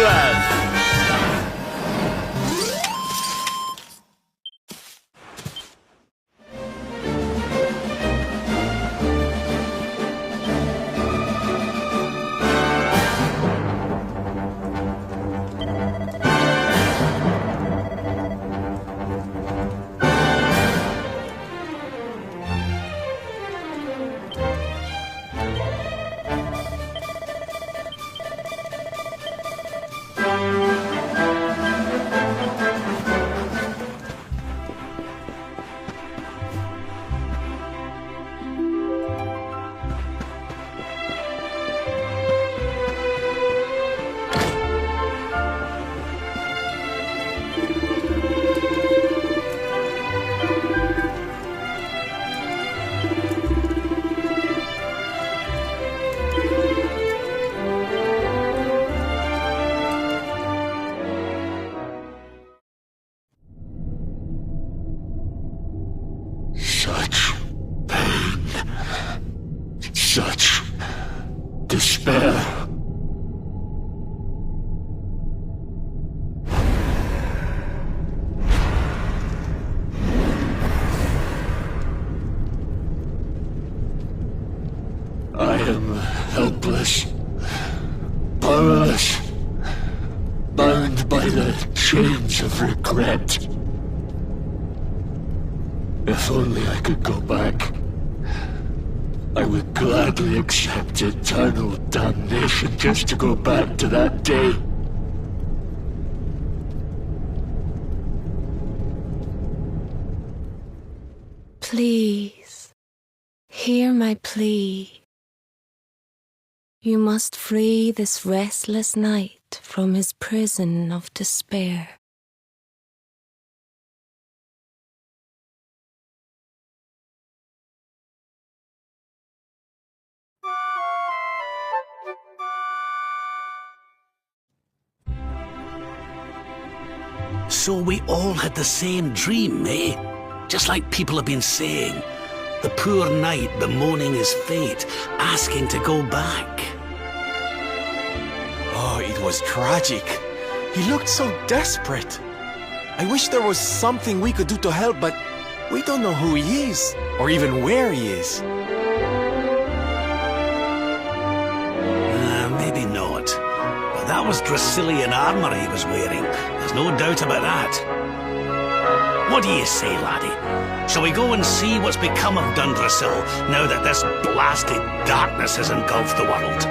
Earth! Such pain, such despair. I am helpless, powerless, bound by the chains of regret. If only I could go back, I would gladly accept eternal damnation just to go back to that day. Please, hear my plea. You must free this restless knight from his prison of despair. So we all had the same dream, eh? Just like people have been saying. The poor knight bemoaning his fate, asking to go back. Oh, it was tragic. He looked so desperate. I wish there was something we could do to help, but we don't know who he is, or even where he is. Maybe not. But that was Dracilian armor he was wearing. There's no doubt about that. What do you say, laddie? Shall we go and see what's become of Dundrasil now that this blasted darkness has engulfed the world?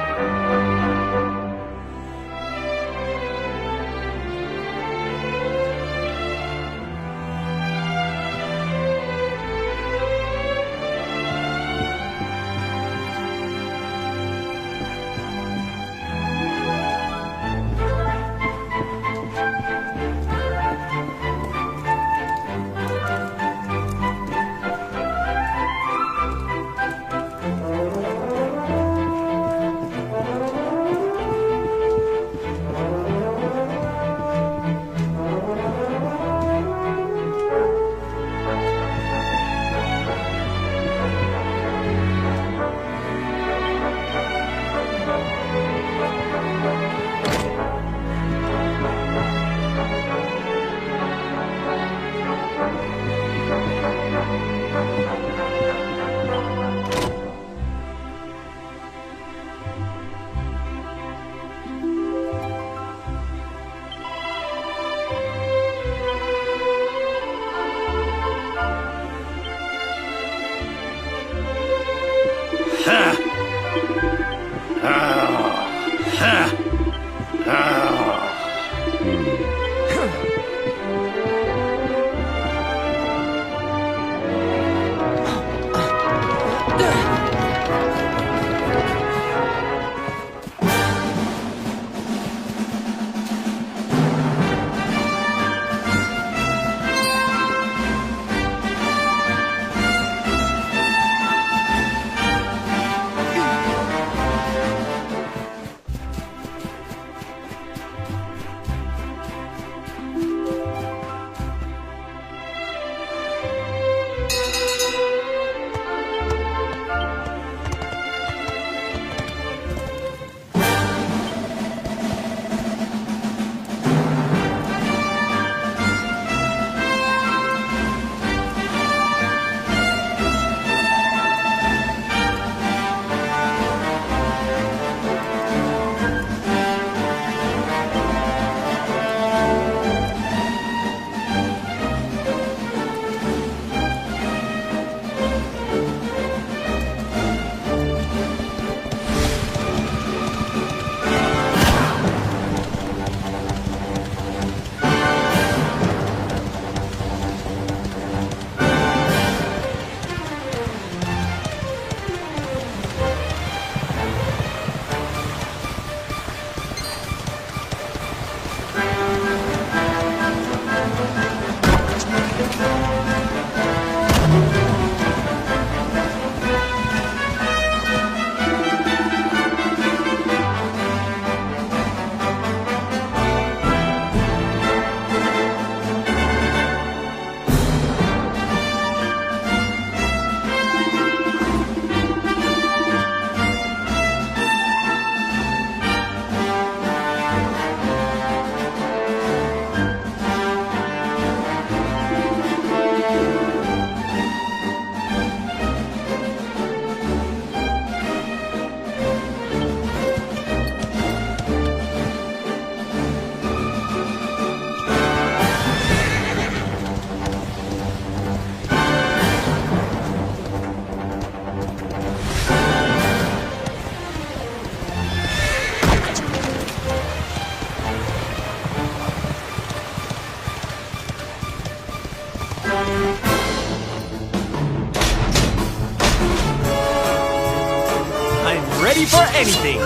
anything!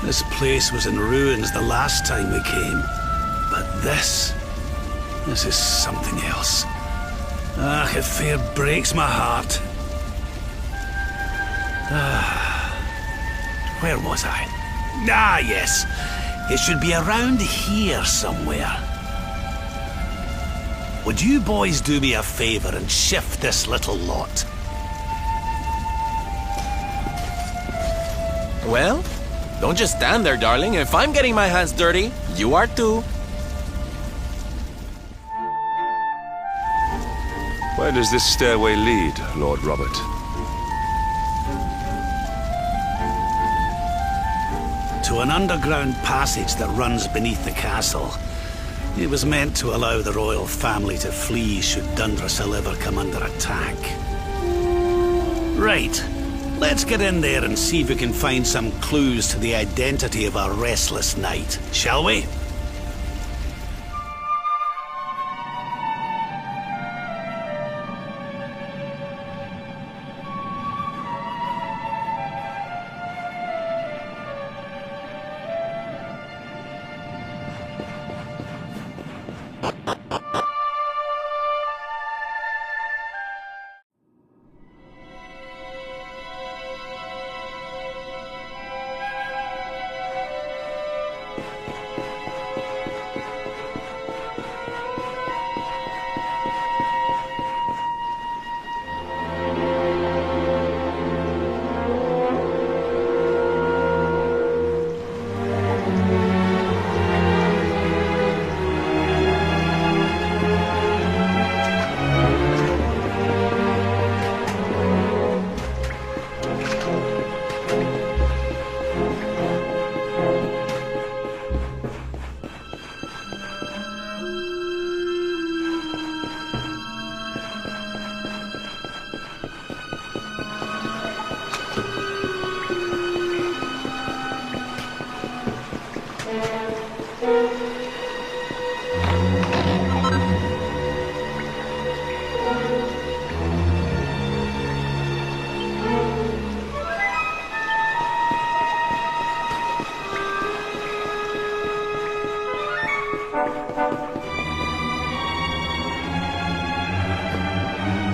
This place was in ruins the last time we came. But this is something else. Ah, it fair breaks my heart. Where was I? Ah, yes. It should be around here somewhere. Would you boys do me a favor and shift this little lot? Well, don't just stand there, darling. If I'm getting my hands dirty, you are too. Where does this stairway lead, Lord Robert? To an underground passage that runs beneath the castle. It was meant to allow the royal family to flee should Dundrasil ever come under attack. Right. Let's get in there and see if we can find some clues to the identity of our restless knight, shall we?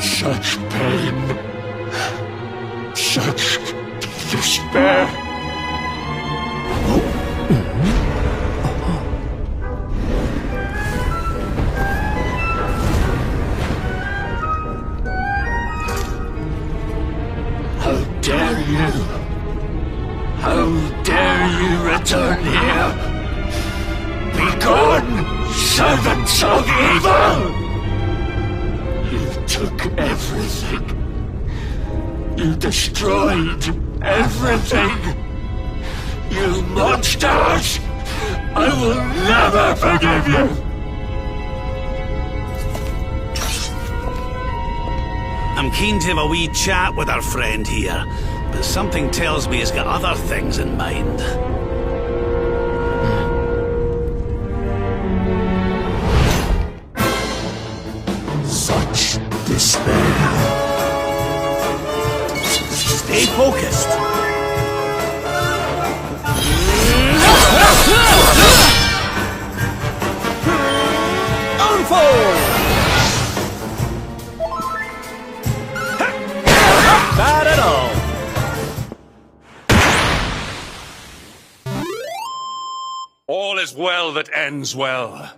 Such pain, such despair. How dare you? How dare you return here? Begone, servants of evil! You took everything. You destroyed everything. You monsters! I will never forgive you! I'm keen to have a wee chat with our friend here, but something tells me he's got other things in mind. Such despair. Stay focused. Unfold! Bad at all. All is well that ends well.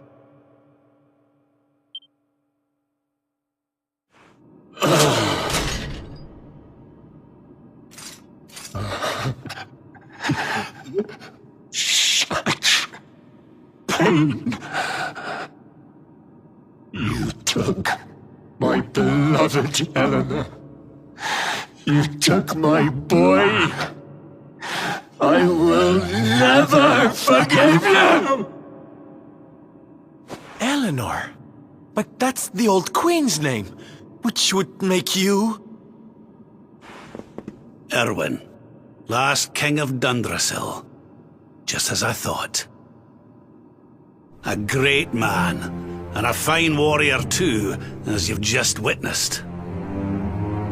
Such pain. You took my beloved Eleanor. You took my boy. I will never forgive you! Eleanor? But that's the old queen's name, which would make you... Erwin, last king of Dundrasil. Just as I thought. A great man, and a fine warrior too, as you've just witnessed.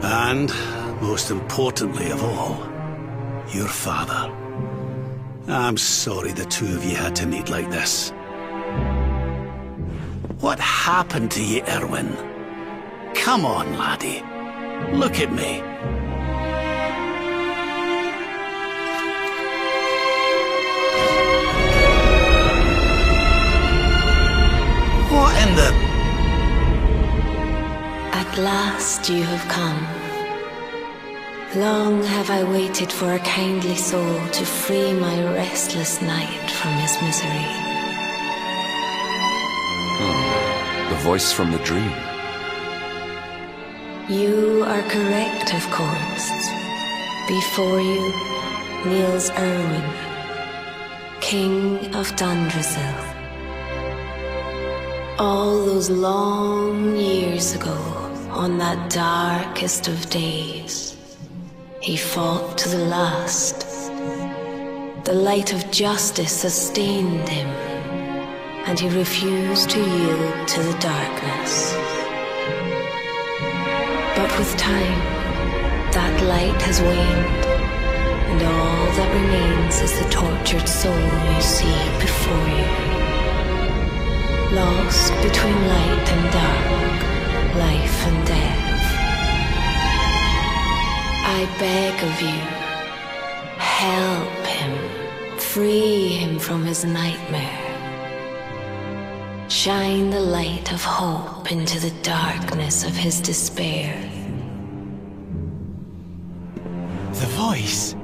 And, most importantly of all, your father. I'm sorry the two of you had to meet like this. What happened to you, Erwin? Come on, laddie. Look at me. What in the... At last you have come. Long have I waited for a kindly soul to free my restless night from his misery. The voice from the dream. You are correct, of course. Before you kneels Erwin, King of Dundrasil. All those long years ago, on that darkest of days, he fought to the last. The light of justice sustained him, and he refused to yield to the darkness. But with time, that light has waned, and all that remains is the tortured soul you see before you. Lost between light and dark, life and death. I beg of you, help him, free him from his nightmare. Shine the light of hope into the darkness of his despair. The voice.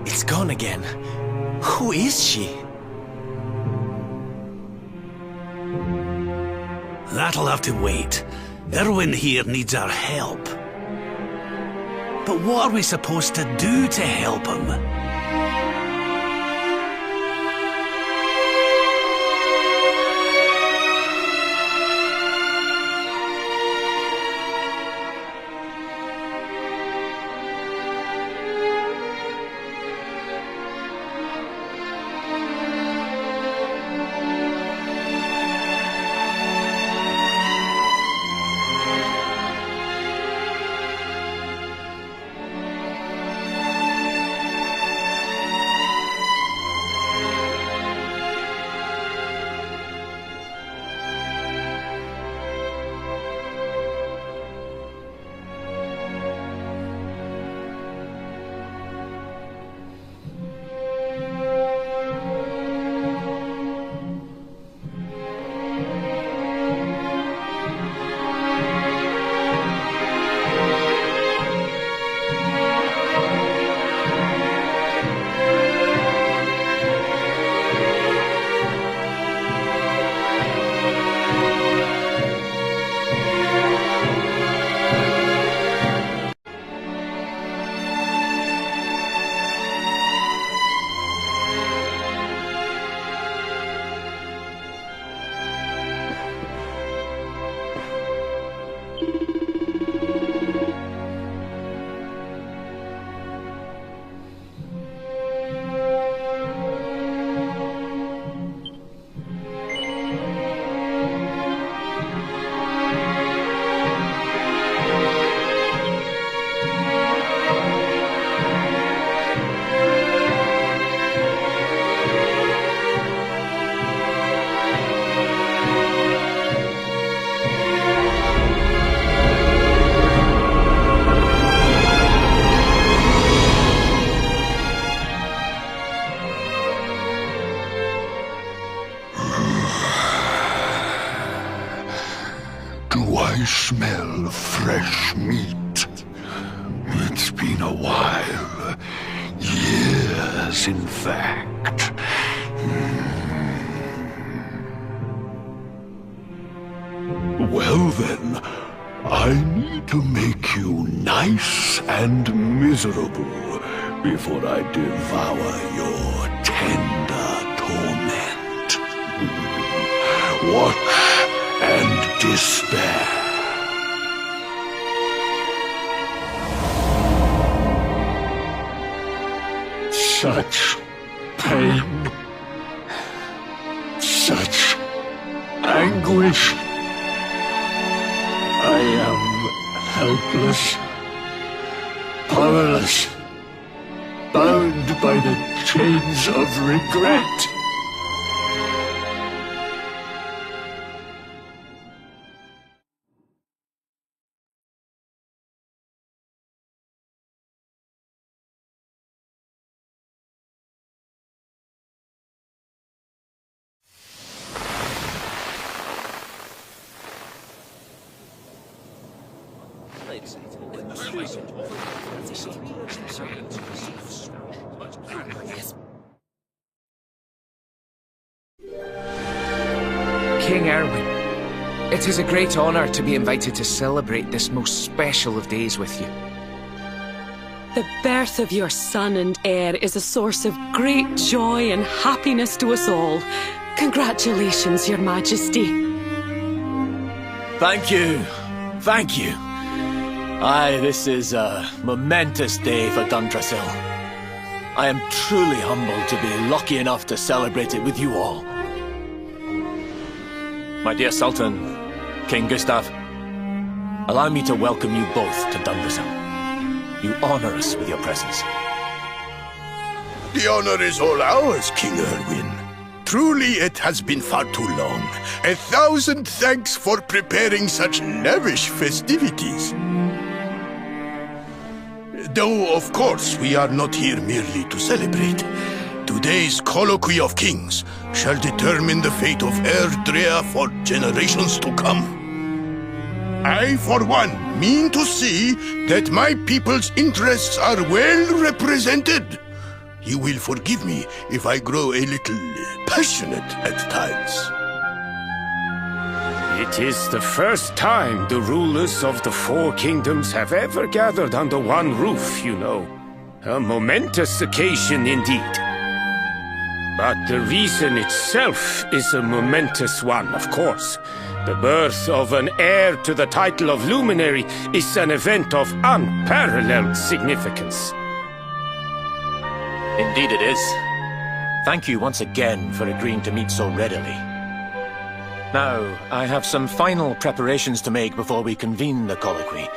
It's gone again. Who is she? That'll have to wait. Erwin here needs our help. But what are we supposed to do to help him? I smell fresh meat. It's been a while. Years, in fact. Well then, I need to make you nice and miserable before I devour your tender torment. Watch and despair. Such pain, such anguish. I am helpless, powerless, bound by the chains of regret. King Erwin, it is a great honor to be invited to celebrate this most special of days with you. The birth of your son and heir is a source of great joy and happiness to us all. Congratulations, Your Majesty. Thank you. Thank you. Aye, this is a momentous day for Dundrasil. I am truly humbled to be lucky enough to celebrate it with you all. My dear Sultan, King Gustav, allow me to welcome you both to Dundrasil. You honor us with your presence. The honor is all ours, King Erwin. Truly, it has been far too long. 1,000 thanks for preparing such lavish festivities. Though, of course, we are not here merely to celebrate. Today's Colloquy of Kings shall determine the fate of Erdrea for generations to come. I, for one, mean to see that my people's interests are well represented. You will forgive me if I grow a little passionate at times. It is the first time the rulers of the four kingdoms have ever gathered under one roof, you know. A momentous occasion indeed. But the reason itself is a momentous one, of course. The birth of an heir to the title of Luminary is an event of unparalleled significance. Indeed it is. Thank you once again for agreeing to meet so readily. Now, I have some final preparations to make before we convene the colloquy.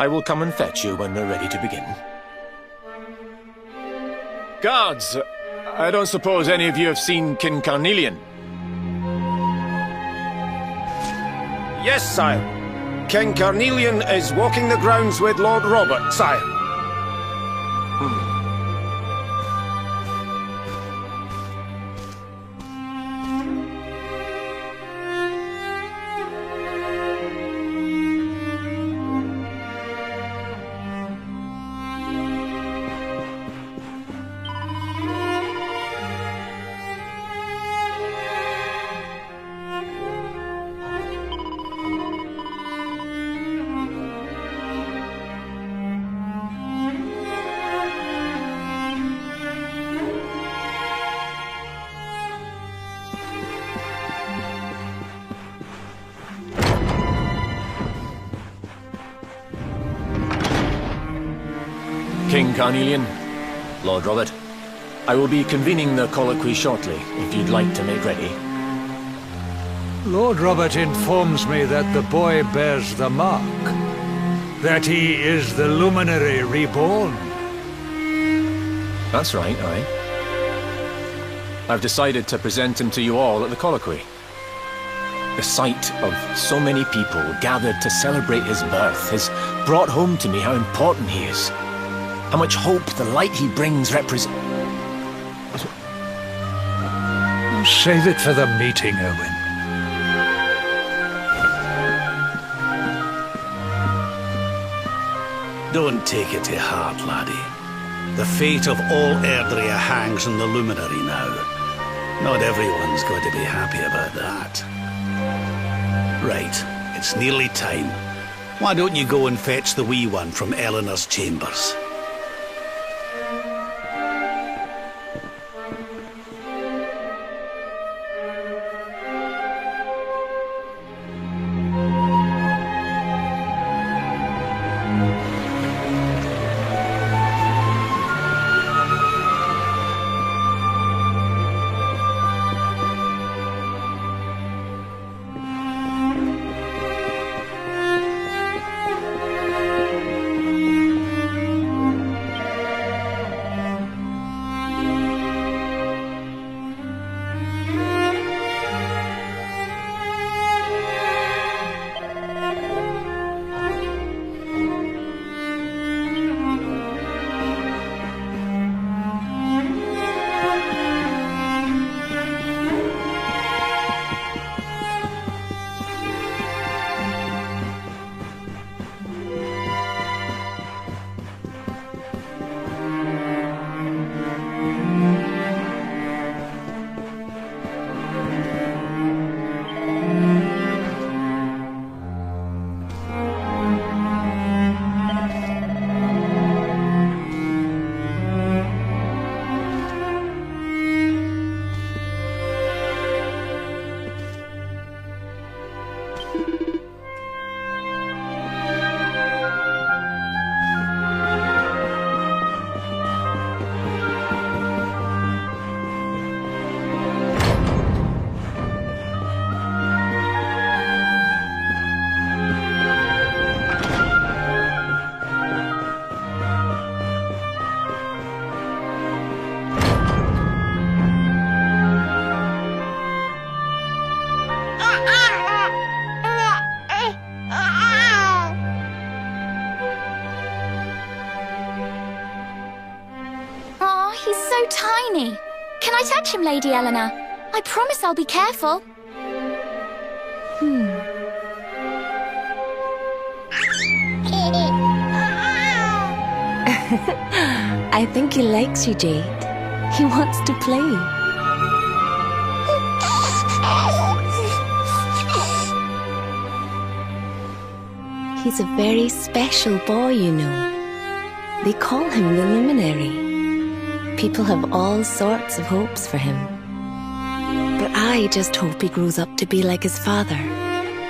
I will come and fetch you when we're ready to begin. Guards, I don't suppose any of you have seen King Carnelian? Yes, sire. King Carnelian is walking the grounds with Lord Robert, sire. King Carnelian, Lord Robert, I will be convening the colloquy shortly, if you'd like to make ready. Lord Robert informs me that the boy bears the mark. That he is the Luminary reborn. That's right, aye. I've decided to present him to you all at the colloquy. The sight of so many people gathered to celebrate his birth has brought home to me how important he is. How much hope the light he brings represents. Save it for the meeting, Owen. Don't take it to heart, laddie. The fate of all Erdrea hangs on the Luminary now. Not everyone's going to be happy about that. Right, it's nearly time. Why don't you go and fetch the wee one from Eleanor's chambers? so tiny. Can I touch him, Lady Eleanor? I promise I'll be careful. I think he likes you, Jade. He wants to play. He's a very special boy, you know. They call him the Luminary. People have all sorts of hopes for him. But I just hope he grows up to be like his father,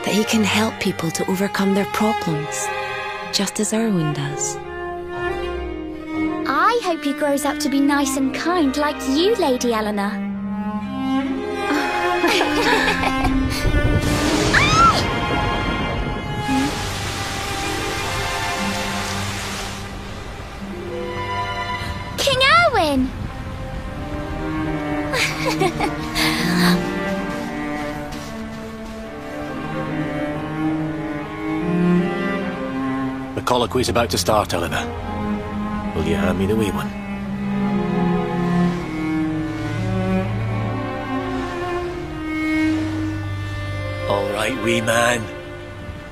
that he can help people to overcome their problems, just as Erwin does. I hope he grows up to be nice and kind like you, Lady Eleanor. King Erwin! The colloquy's about to start, Eleanor. Will you hand me the wee one? All right, wee man.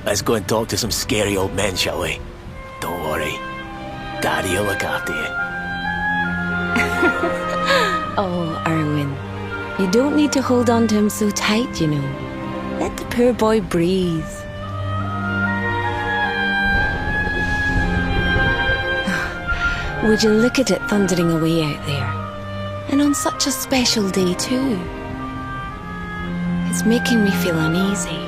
Let's go and talk to some scary old men, shall we? Don't worry. Daddy will look after you. Oh, Erwin. You don't need to hold on to him so tight, you know. Let the poor boy breathe. Would you look at it thundering away out there? And on such a special day, too. It's making me feel uneasy.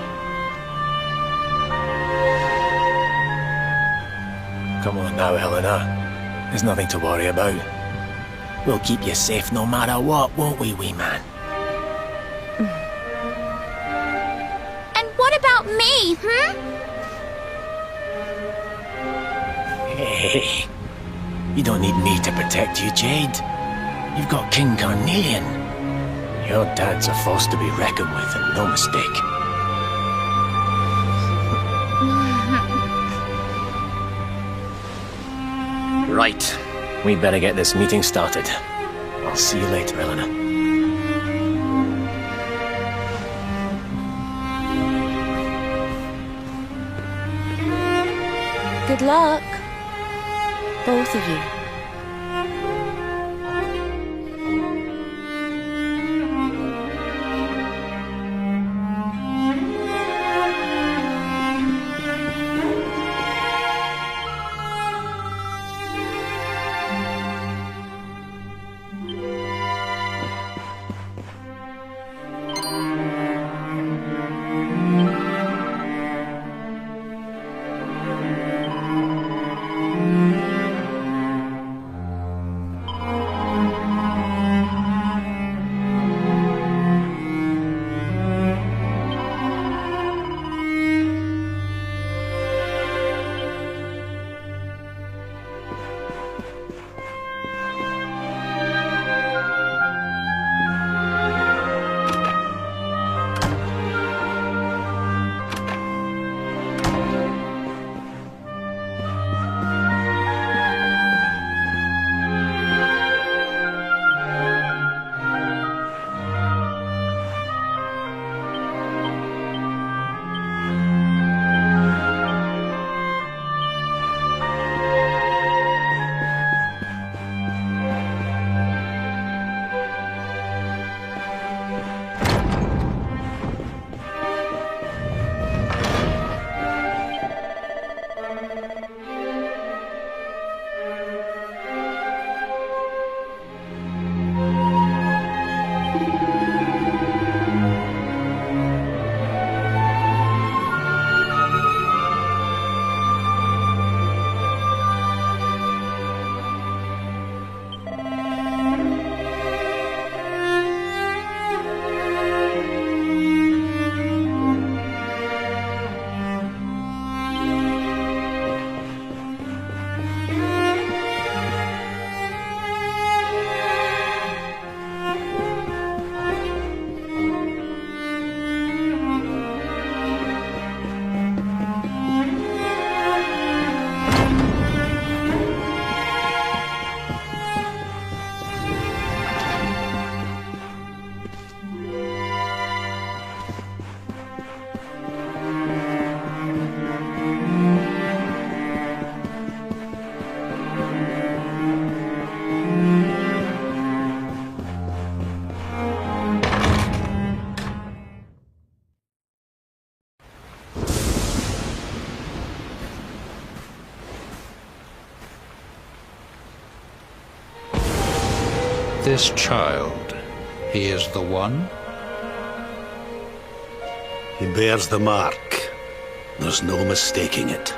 Come on now, Eleanor. There's nothing to worry about. We'll keep you safe no matter what, won't we, wee man? And what about me, Hey, you don't need me to protect you, Jade. You've got King Carnelian. Your dad's a force to be reckoned with, and no mistake. Right. We'd better get this meeting started. I'll see you later, Eleanor. Good luck, both of you. this child, he is the one? He bears the mark. There's no mistaking it.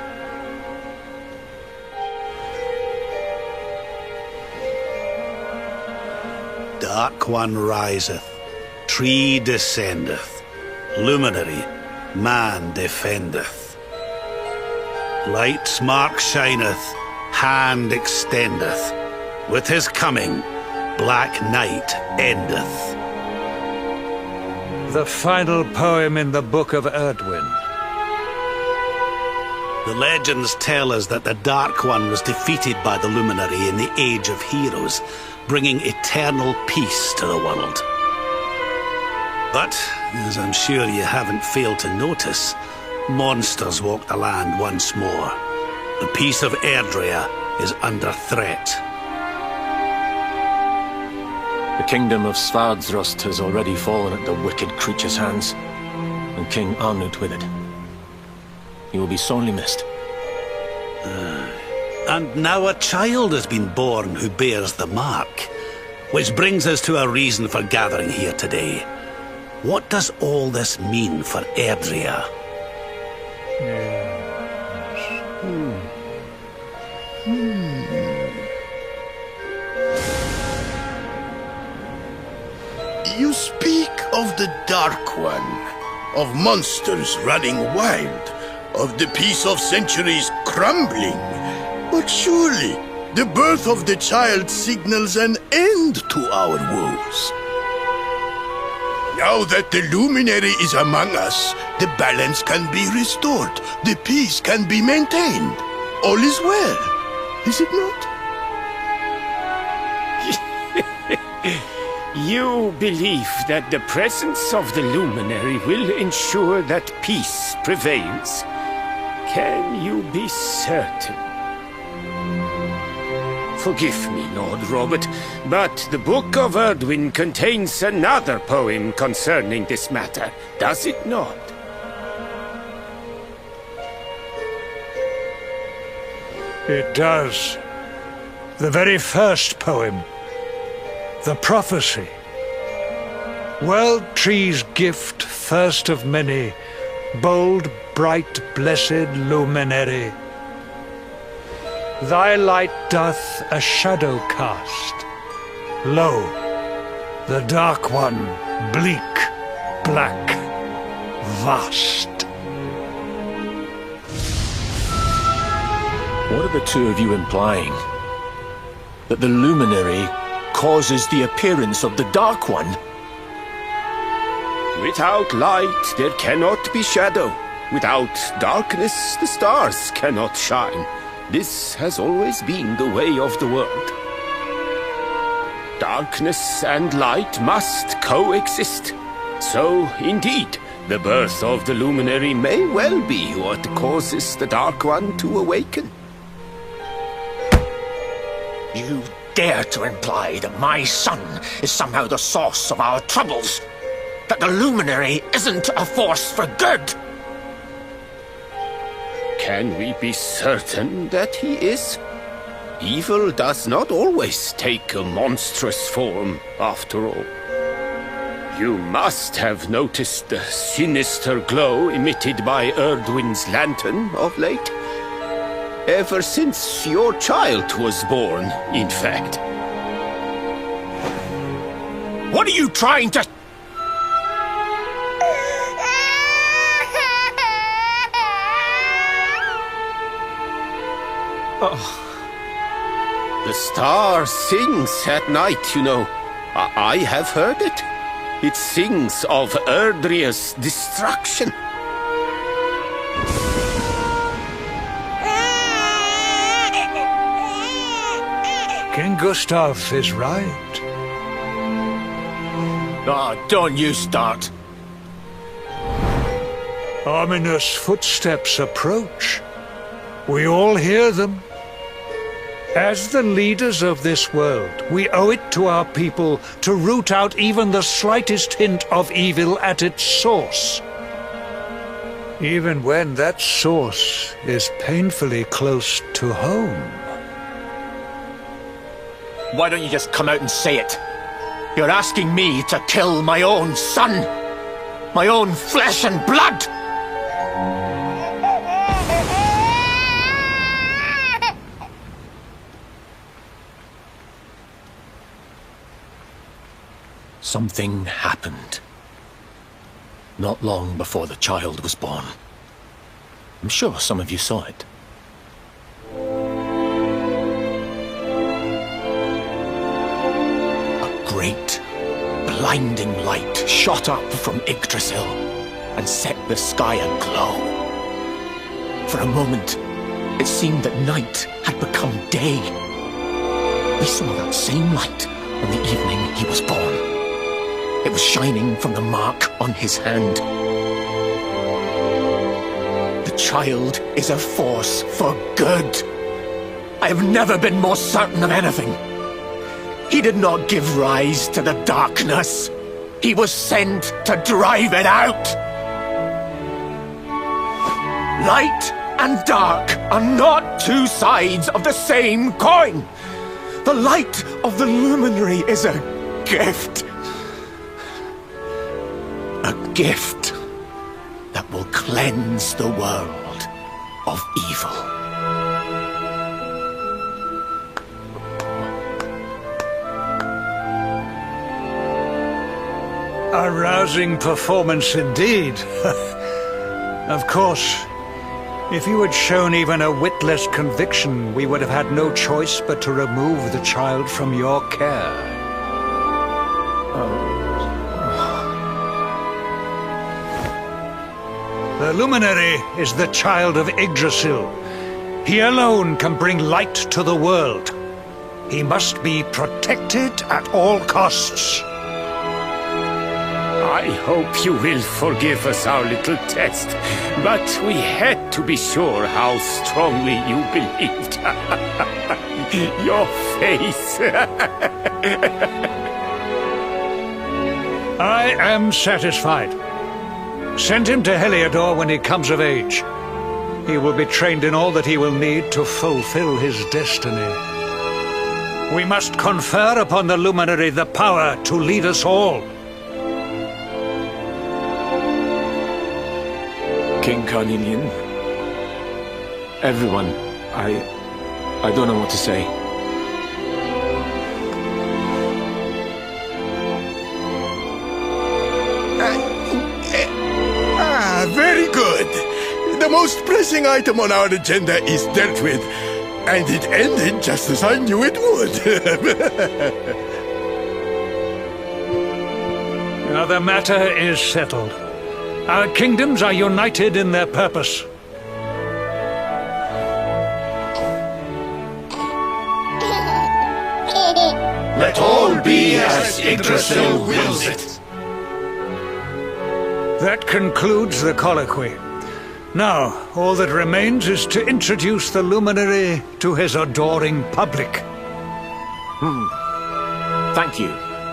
Dark One riseth, tree descendeth, luminary, man defendeth. Light's mark shineth, hand extendeth. With his coming, black night endeth. The final poem in the Book of Erdwin. The legends tell us that the Dark One was defeated by the Luminary in the Age of Heroes, bringing eternal peace to the world. But, as I'm sure you haven't failed to notice, monsters walk the land once more. The peace of Erdrea is under threat. The kingdom of Svardsrust has already fallen at the wicked creature's hands, and King Arnut with it. He will be sorely missed. And now a child has been born who bears the mark. Which brings us to a reason for gathering here today. What does all this mean for Erdrea? You speak of the Dark One, of monsters running wild, of the peace of centuries crumbling. But surely, the birth of the child signals an end to our woes. Now that the Luminary is among us, the balance can be restored, the peace can be maintained. All is well, is it not? You believe that the presence of the Luminary will ensure that peace prevails? Can you be certain? Forgive me, Lord Robert, but the Book of Erdwin contains another poem concerning this matter, does it not? It does. The very first poem. The prophecy. World tree's gift, first of many, bold, bright, blessed luminary. Thy light doth a shadow cast. Lo, the Dark One, bleak, black, vast. What are the two of you implying? That the Luminary causes the appearance of the Dark One? Without light, there cannot be shadow. Without darkness, the stars cannot shine. This has always been the way of the world. Darkness and light must coexist. So, indeed, the birth of the Luminary may well be what causes the Dark One to awaken. You dare to imply that my son is somehow the source of our troubles? That the Luminary isn't a force for good? Can we be certain that he is? Evil does not always take a monstrous form, after all. You must have noticed the sinister glow emitted by Erdwin's lantern of late. Ever since your child was born, in fact. What are you trying to... The star sings at night, you know. I have heard it. It sings of Erdrea's destruction. King Gustav is right. Oh, don't you start. Ominous footsteps approach. We all hear them. As the leaders of this world, we owe it to our people to root out even the slightest hint of evil at its source. Even when that source is painfully close to home. Why don't you just come out and say it? You're asking me to kill my own son? My own flesh and blood? Something happened. Not long before the child was born. I'm sure some of you saw it. A great, blinding light shot up from Yggdrasil and set the sky aglow. For a moment, it seemed that night had become day. We saw that same light on the evening he was born. It was shining from the mark on his hand. The child is a force for good. I have never been more certain of anything. He did not give rise to the darkness. He was sent to drive it out. Light and dark are not two sides of the same coin. The light of the luminary is a gift. A gift that will cleanse the world of evil. A rousing performance indeed. Of course, if you had shown even a whit less conviction, we would have had no choice but to remove the child from your care. The Luminary is the child of Yggdrasil. He alone can bring light to the world. He must be protected at all costs. I hope you will forgive us our little test, but we had to be sure how strongly you believed. Your face. I am satisfied. Send him to Heliodor when he comes of age. He will be trained in all that he will need to fulfill his destiny. We must confer upon the Luminary the power to lead us all. King Carnelian, everyone, I don't know what to say. Very good. The most pressing item on our agenda is dealt with, and it ended just as I knew it would. Now the matter is settled. Our kingdoms are united in their purpose. Let all be as Yggdrasil wills it. That concludes the colloquy. Now, all that remains is to introduce the Luminary to his adoring public. Thank you,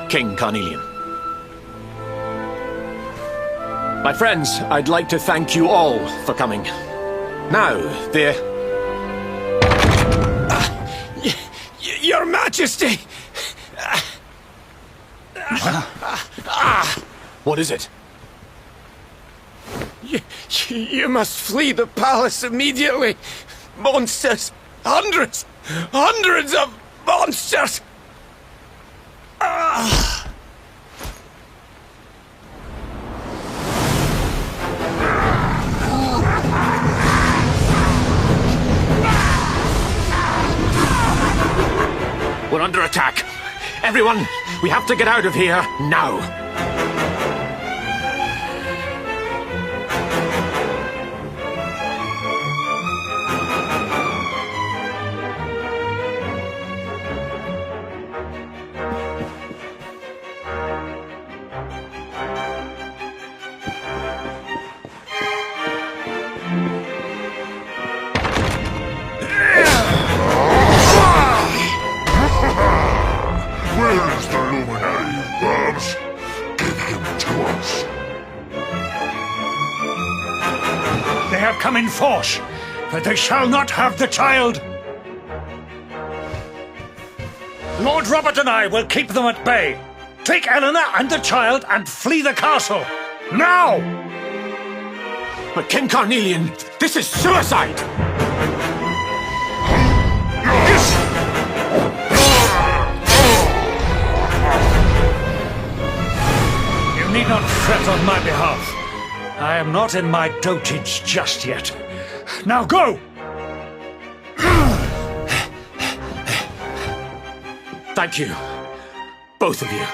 King Carnelian. My friends, I'd like to thank you all for coming. Now, Your Majesty! What is it? You must flee the palace immediately. Monsters! Hundreds of monsters! We're under attack. Everyone, we have to get out of here now. Where is the Luminary, Babs? Give him to us. They have come in force, but they shall not have the child. Lord Robert and I will keep them at bay. Take Eleanor and the child and flee the castle! Now! But King Carnelian, this is suicide! You need not fret on my behalf. I am not in my dotage just yet. Now go! Thank you, both of you.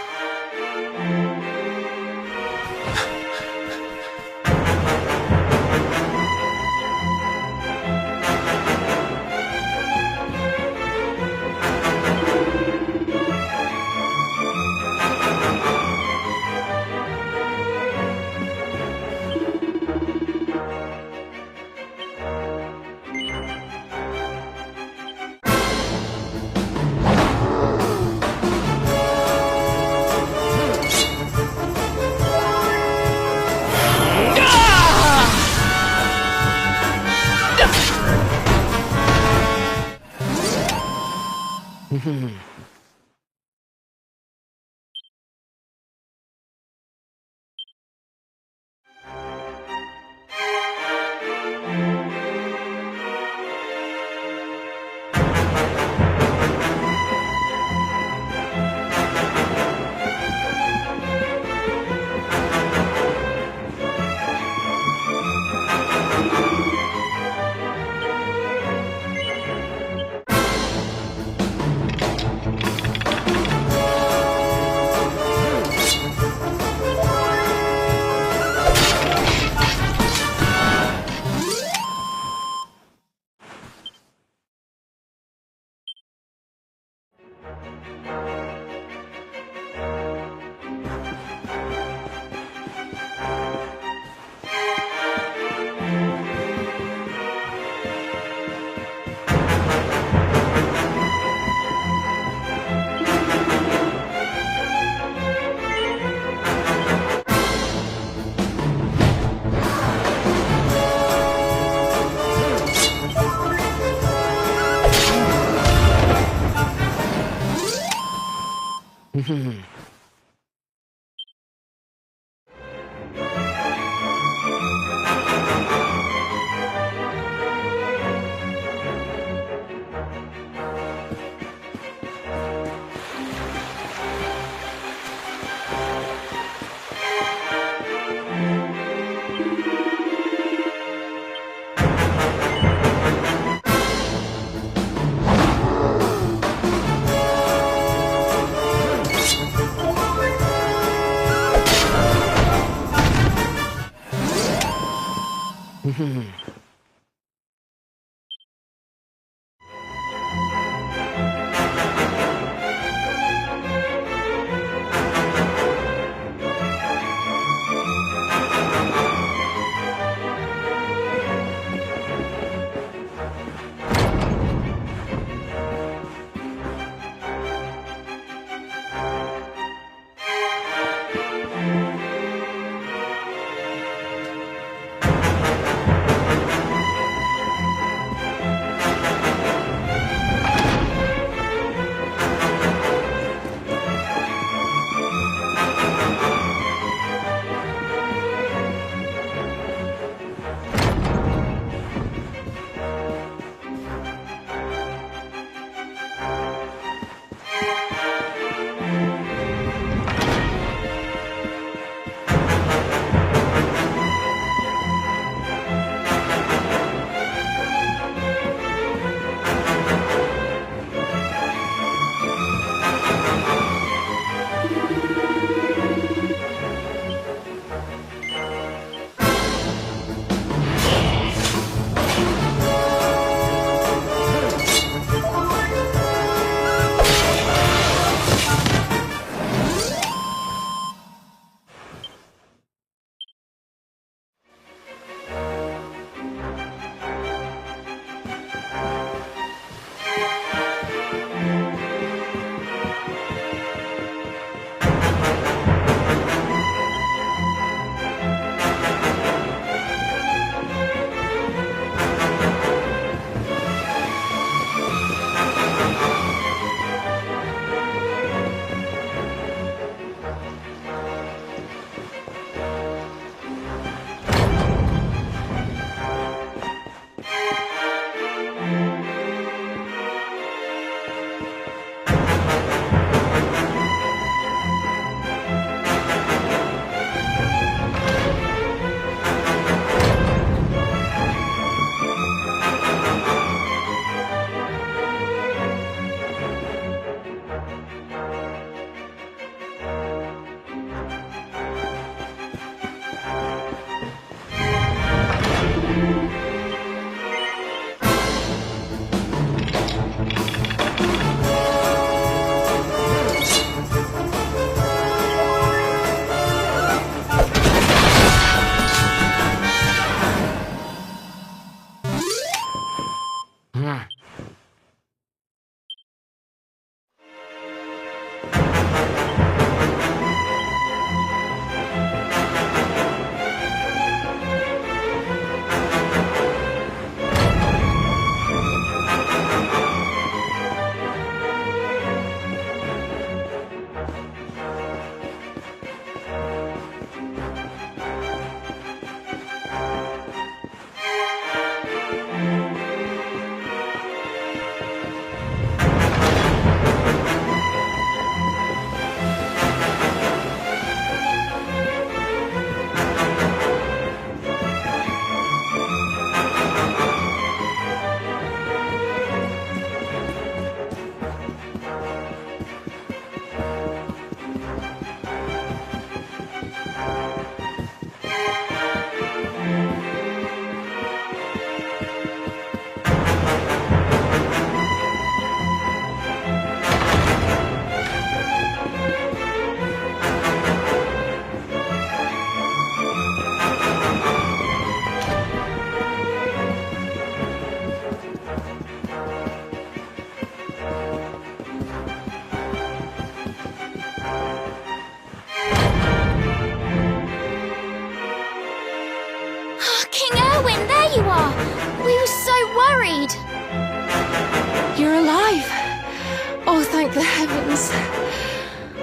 Oh, thank the heavens.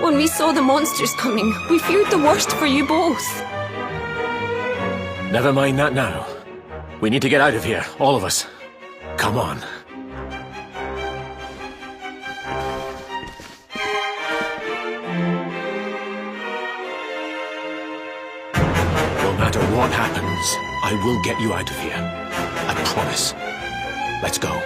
When we saw the monsters coming, we feared the worst for you both. Never mind that now. We need to get out of here, all of us. Come on. No matter what happens, I will get you out of here. I promise. Let's go.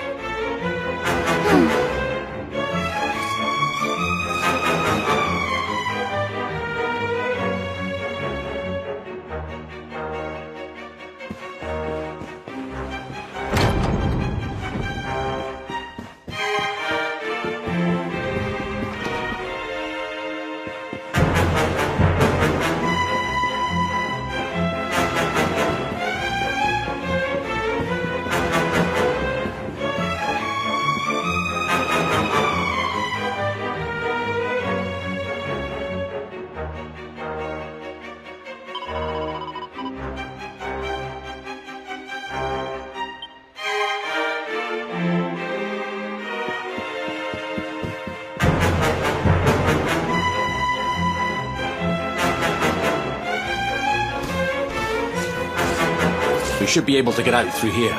We should be able to get out through here.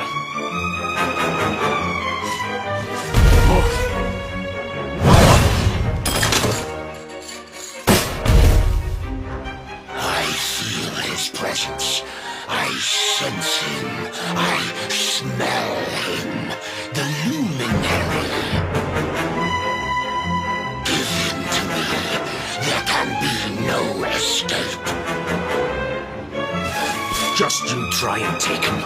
I feel his presence. I sense him. I smell him. The Luminary. Give him to me. There can be no escape. Just you try and take him.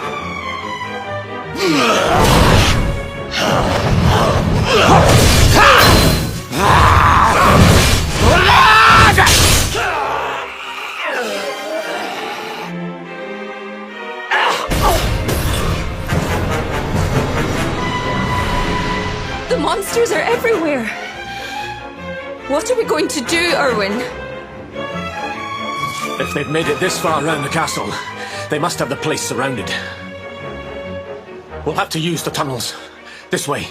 The monsters are everywhere. What are we going to do, Erwin? If they've made it this far around the castle, they must have the place surrounded. We'll have to use the tunnels. This way.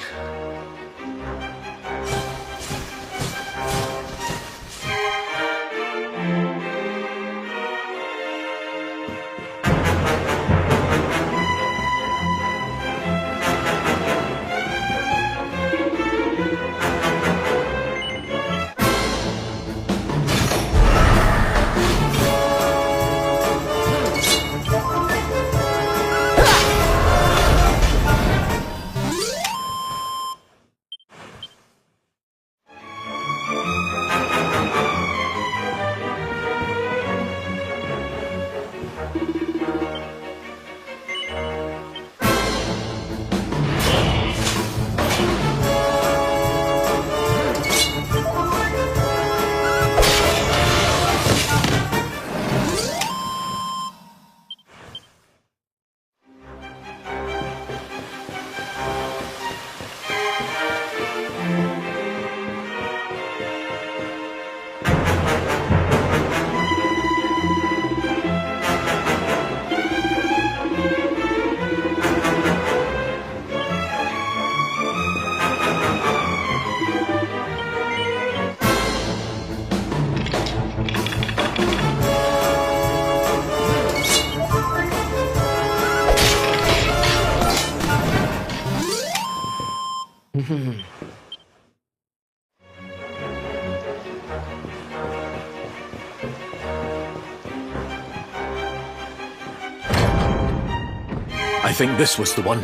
I think this was the one.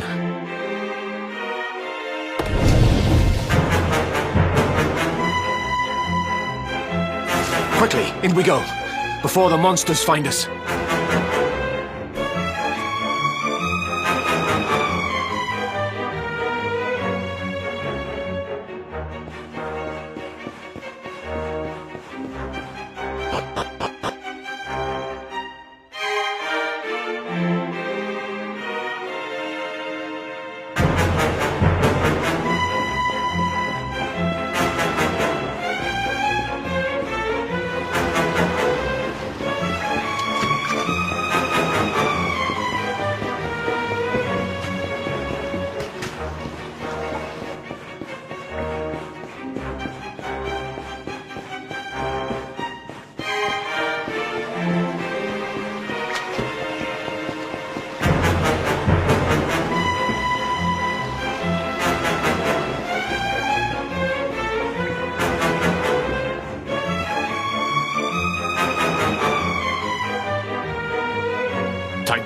Quickly, in we go, before the monsters find us.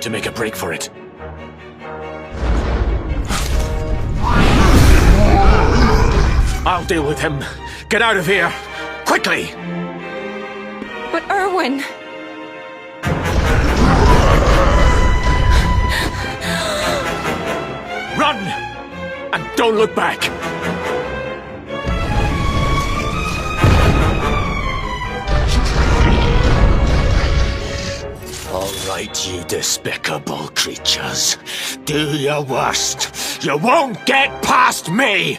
time to make a break for it. I'll deal with him. Get out of here! Quickly! But Erwin... Run! And don't look back! All right, you despicable creatures. Do your worst. You won't get past me!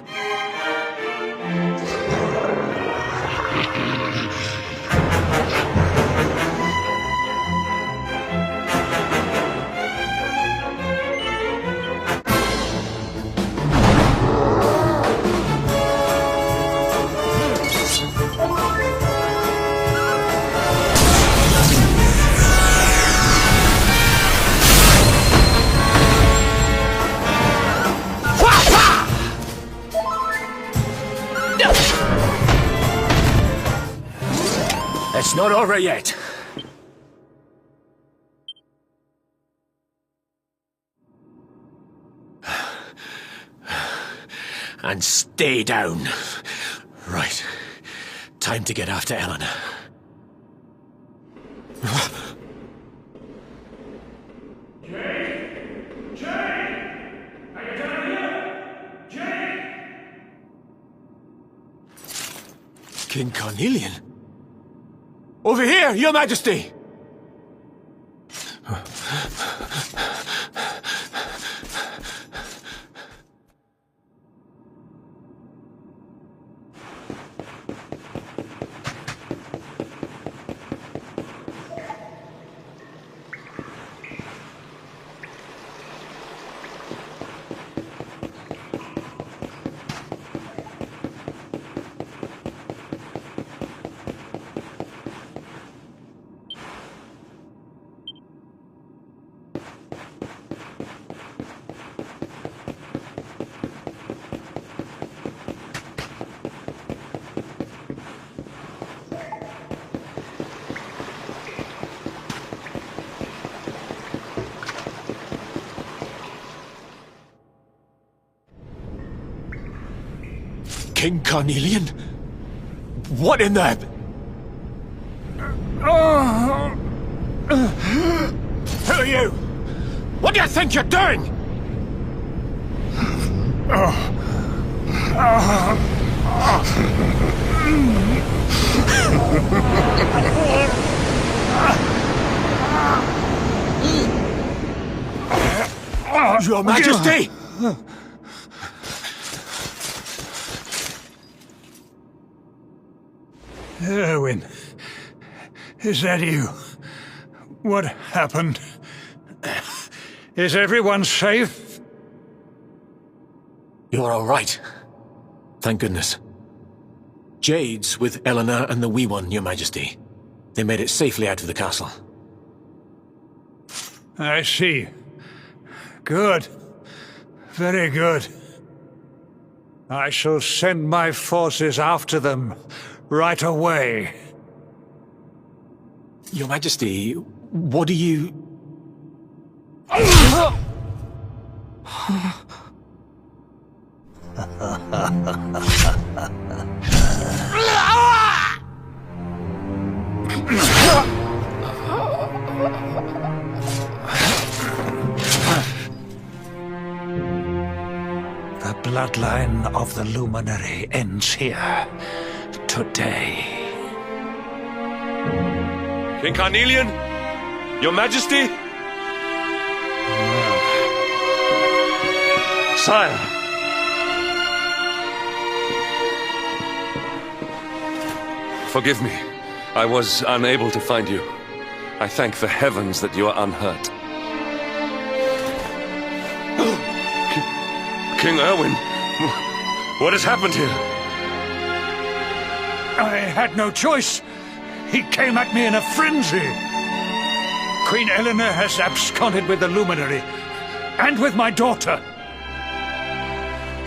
It's not over yet. And stay down. Right. Time to get after Eleanor. King Carnelian? Over here, Your Majesty! King Carnelian? What in the... Who are you? What do you think you're doing? Your Majesty! Erwin, is that you? What happened? Is everyone safe? You're all right. Thank goodness. Jade's with Eleanor and the wee one, Your Majesty. They made it safely out of the castle. I see. Good. Very good. I shall send my forces after them right away. Your Majesty, what do you... The bloodline of the Luminary ends here. Today. King Carnelian? Your Majesty? Sire. Forgive me. I was unable to find you. I thank the heavens that you are unhurt. King Erwin, what has happened here? I had no choice. He came at me in a frenzy. Queen Eleanor has absconded with the Luminary, and with my daughter.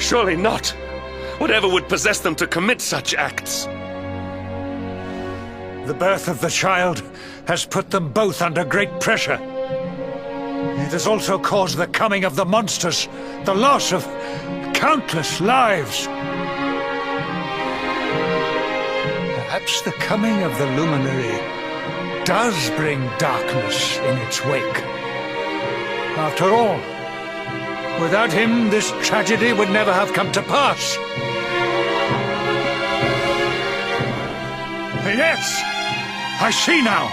Surely not. Whatever would possess them to commit such acts? The birth of the child has put them both under great pressure. It has also caused the coming of the monsters, the loss of countless lives. Perhaps the coming of the Luminary does bring darkness in its wake. After all, without him, this tragedy would never have come to pass. Yes! I see now!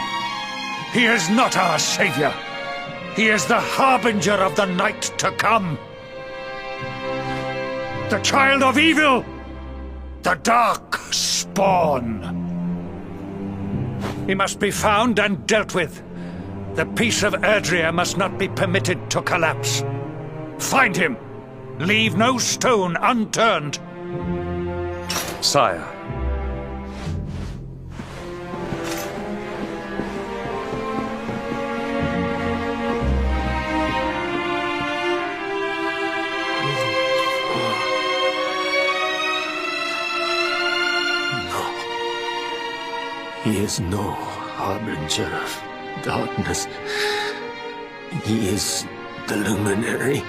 He is not our savior. He is the harbinger of the night to come. The child of evil! The dark spawn! He must be found and dealt with. The peace of Erdrea must not be permitted to collapse. Find him! Leave no stone unturned! Sire. He is no harbinger of darkness. He is the Luminary,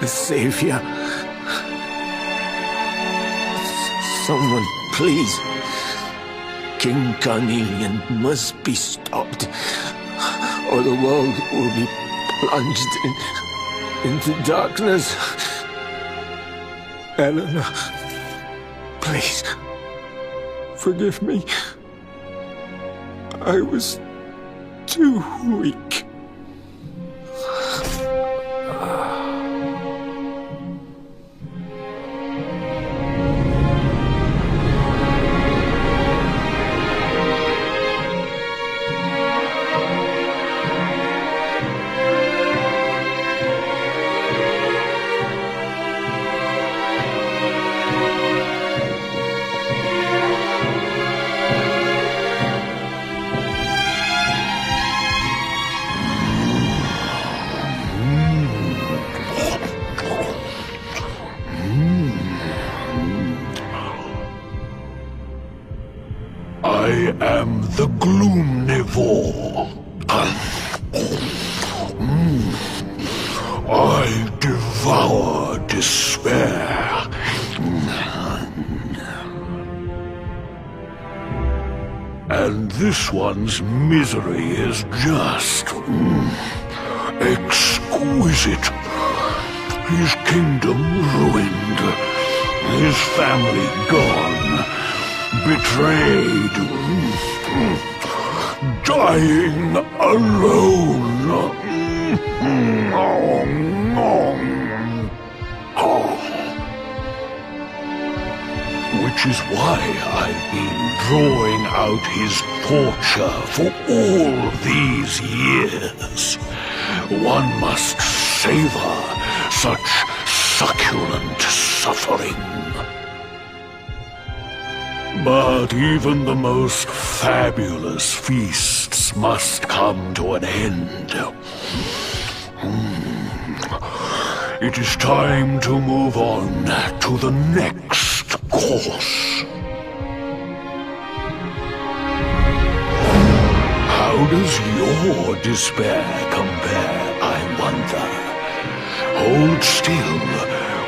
the Savior. Someone, please. King Carnelian must be stopped, or the world will be plunged into darkness. Eleanor, please. Forgive me. I was too weak. I am the Gloomnivore. I devour despair. And this one's misery is just exquisite. His kingdom ruined, his family gone, betrayed, dying alone. Which is why I've been drawing out his torture for all these years. One must savor such succulent suffering. But even the most fabulous feasts must come to an end. It is time to move on to the next course. How does your despair compare, I wonder? Hold still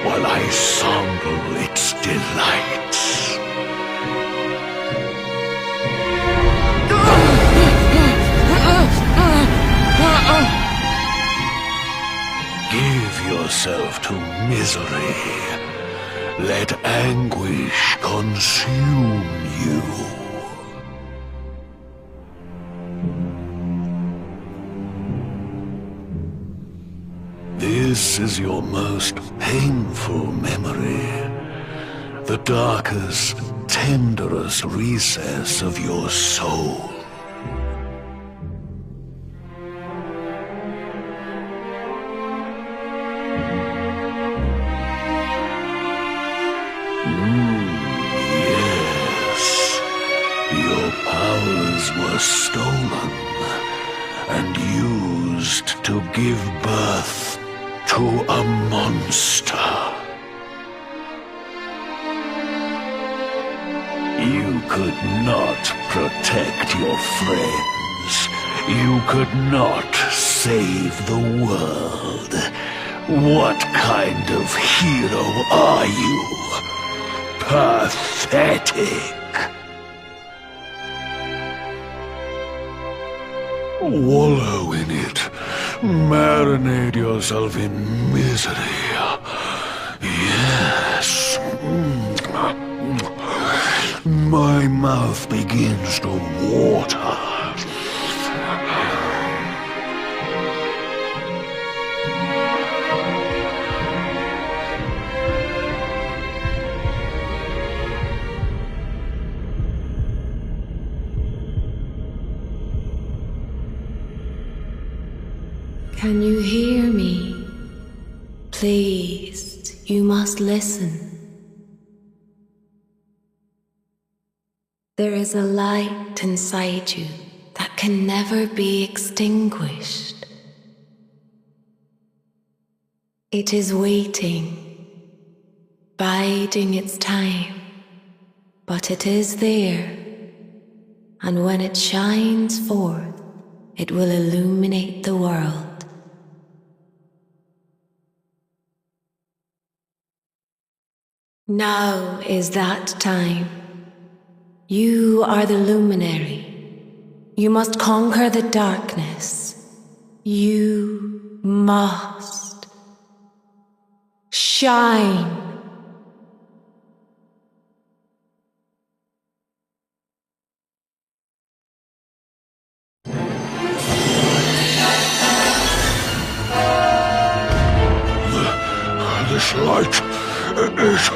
while I sample its delights. Give yourself to misery. Let anguish consume you. This is your most painful memory. The darkest, tenderest recess of your soul. Yes, your powers were stolen and used to give birth to a monster. You could not protect your friends. You could not save the world. What kind of hero are you? Pathetic. Wallow in it. Marinate yourself in misery. Yes. My mouth begins to water. Can you hear me? Please, you must listen. There is a light inside you that can never be extinguished. It is waiting, biding its time, but it is there, and when it shines forth, it will illuminate the world. Now is that time. You are the luminary. You must conquer the darkness. You must shine. This light is...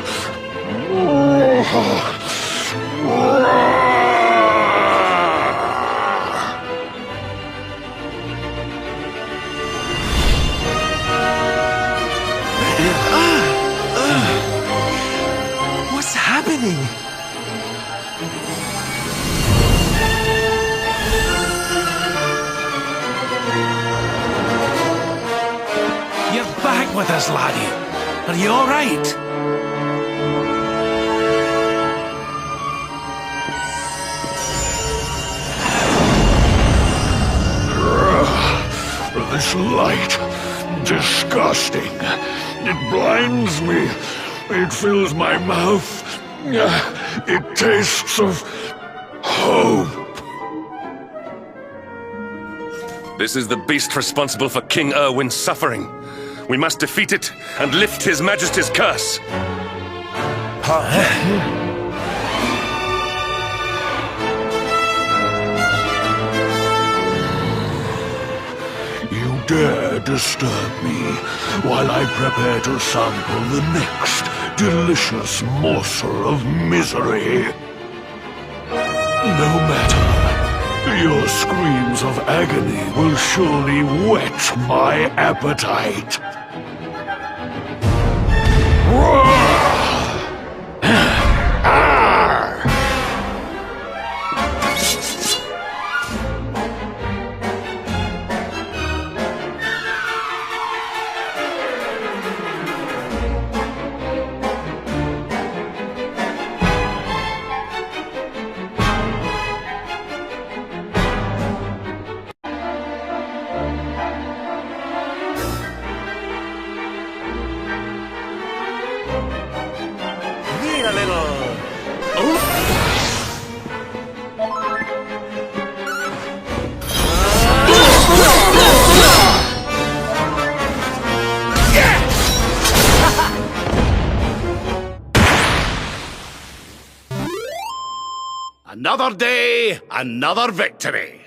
What's happening? You're back with us, laddie. Are you all right? This light, disgusting. It blinds me. It fills my mouth. It tastes of hope. This is the beast responsible for King Erwin's suffering. We must defeat it and lift His Majesty's curse. You dare disturb me while I prepare to sample the next delicious morsel of misery. No matter. Your screams of agony will surely whet my appetite. Another day, another victory.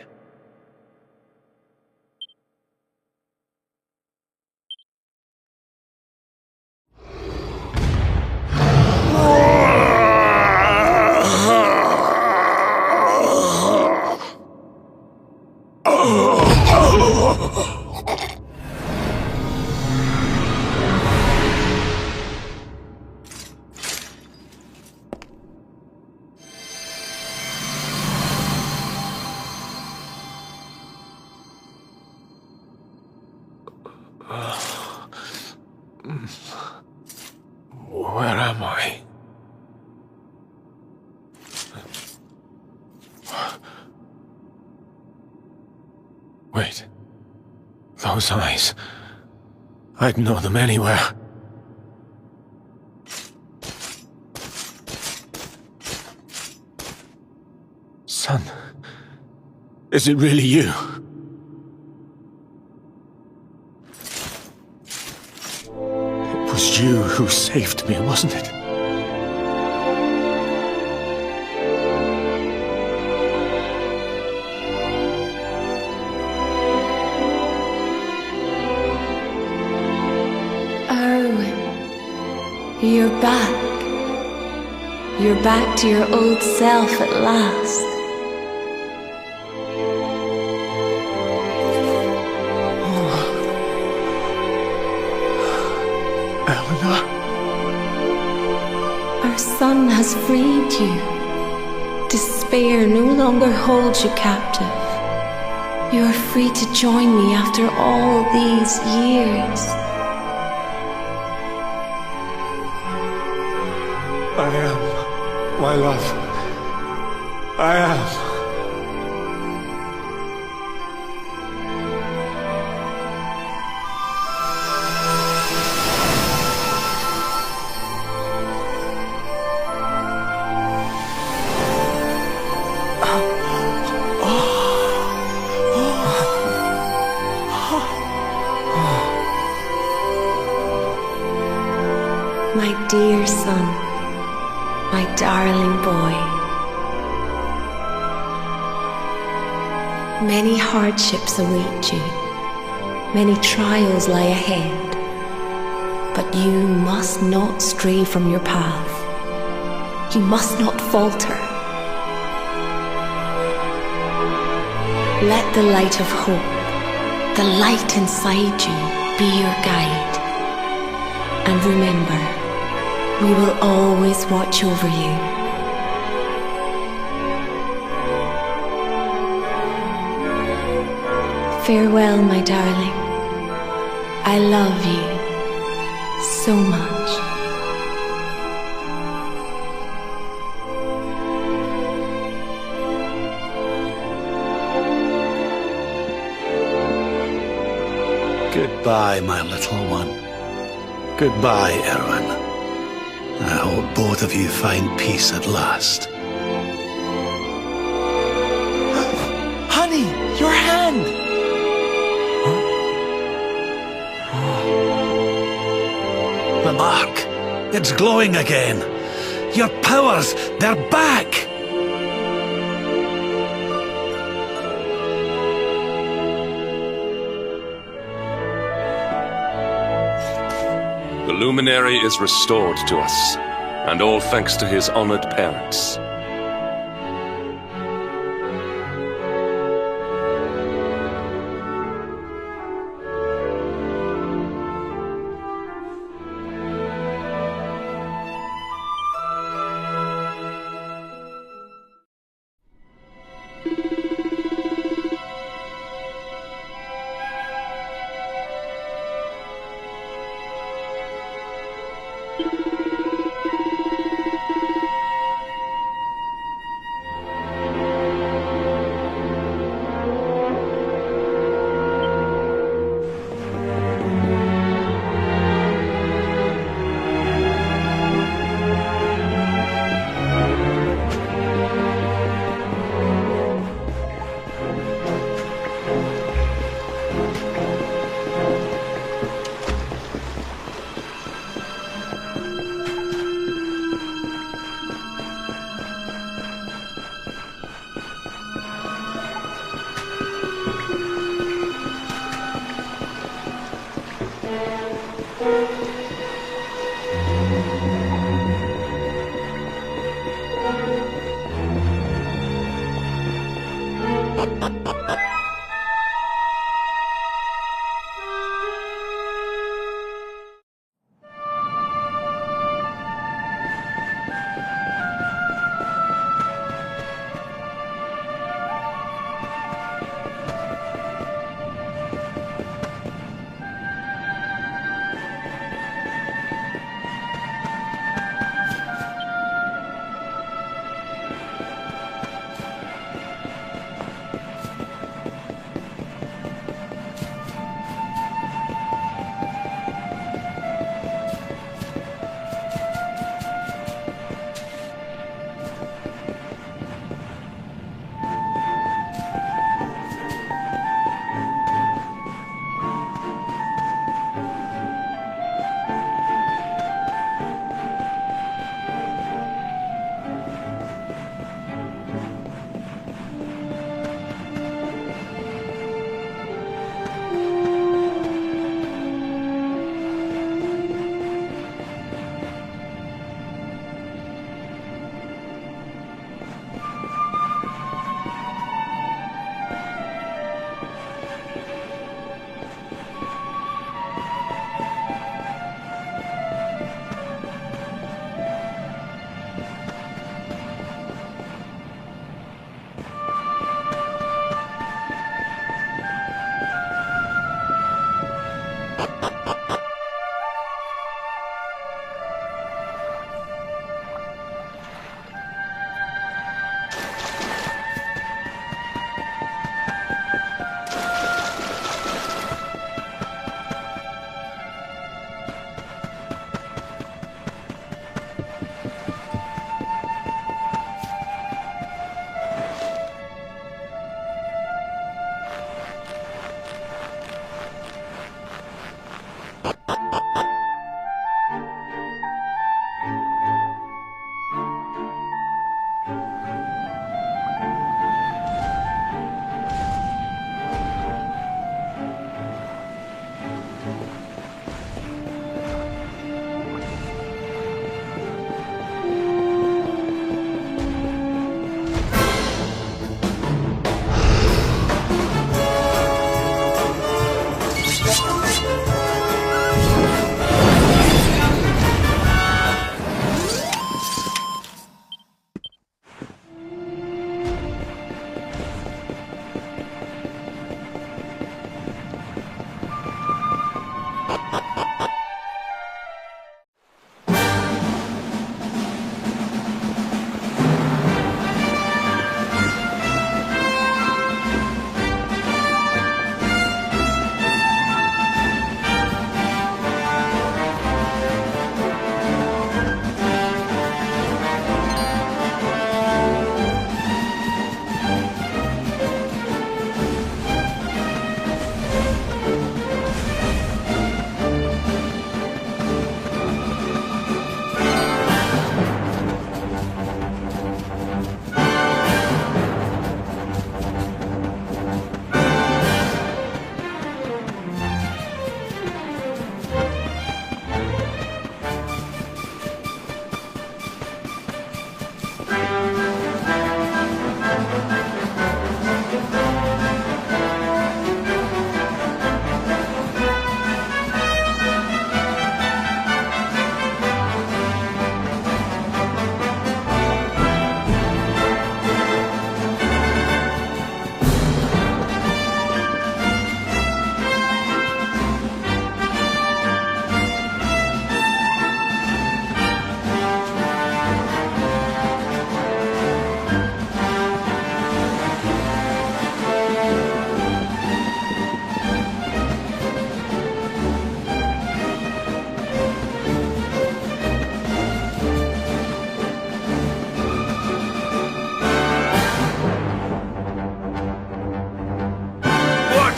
Where am I? Wait. Those eyes. I'd know them anywhere. Son, is it really you? It was you who saved me, wasn't it? You're back. You're back to your old self at last. Oh. Eleanor? Our son has freed you. Despair no longer holds you captive. You are free to join me after all these years. I am, my love. I am. My dear son. My darling boy. Many hardships await you. Many trials lie ahead. But you must not stray from your path. You must not falter. Let the light of hope, the light inside you, be your guide. And remember, we will always watch over you. Farewell, my darling. I love you so much. Goodbye, my little one. Goodbye, Erwin. I hope both of you find peace at last. Honey, your hand! The mark. It's glowing again. Your powers, they're back! The Luminary is restored to us, and all thanks to his honored parents.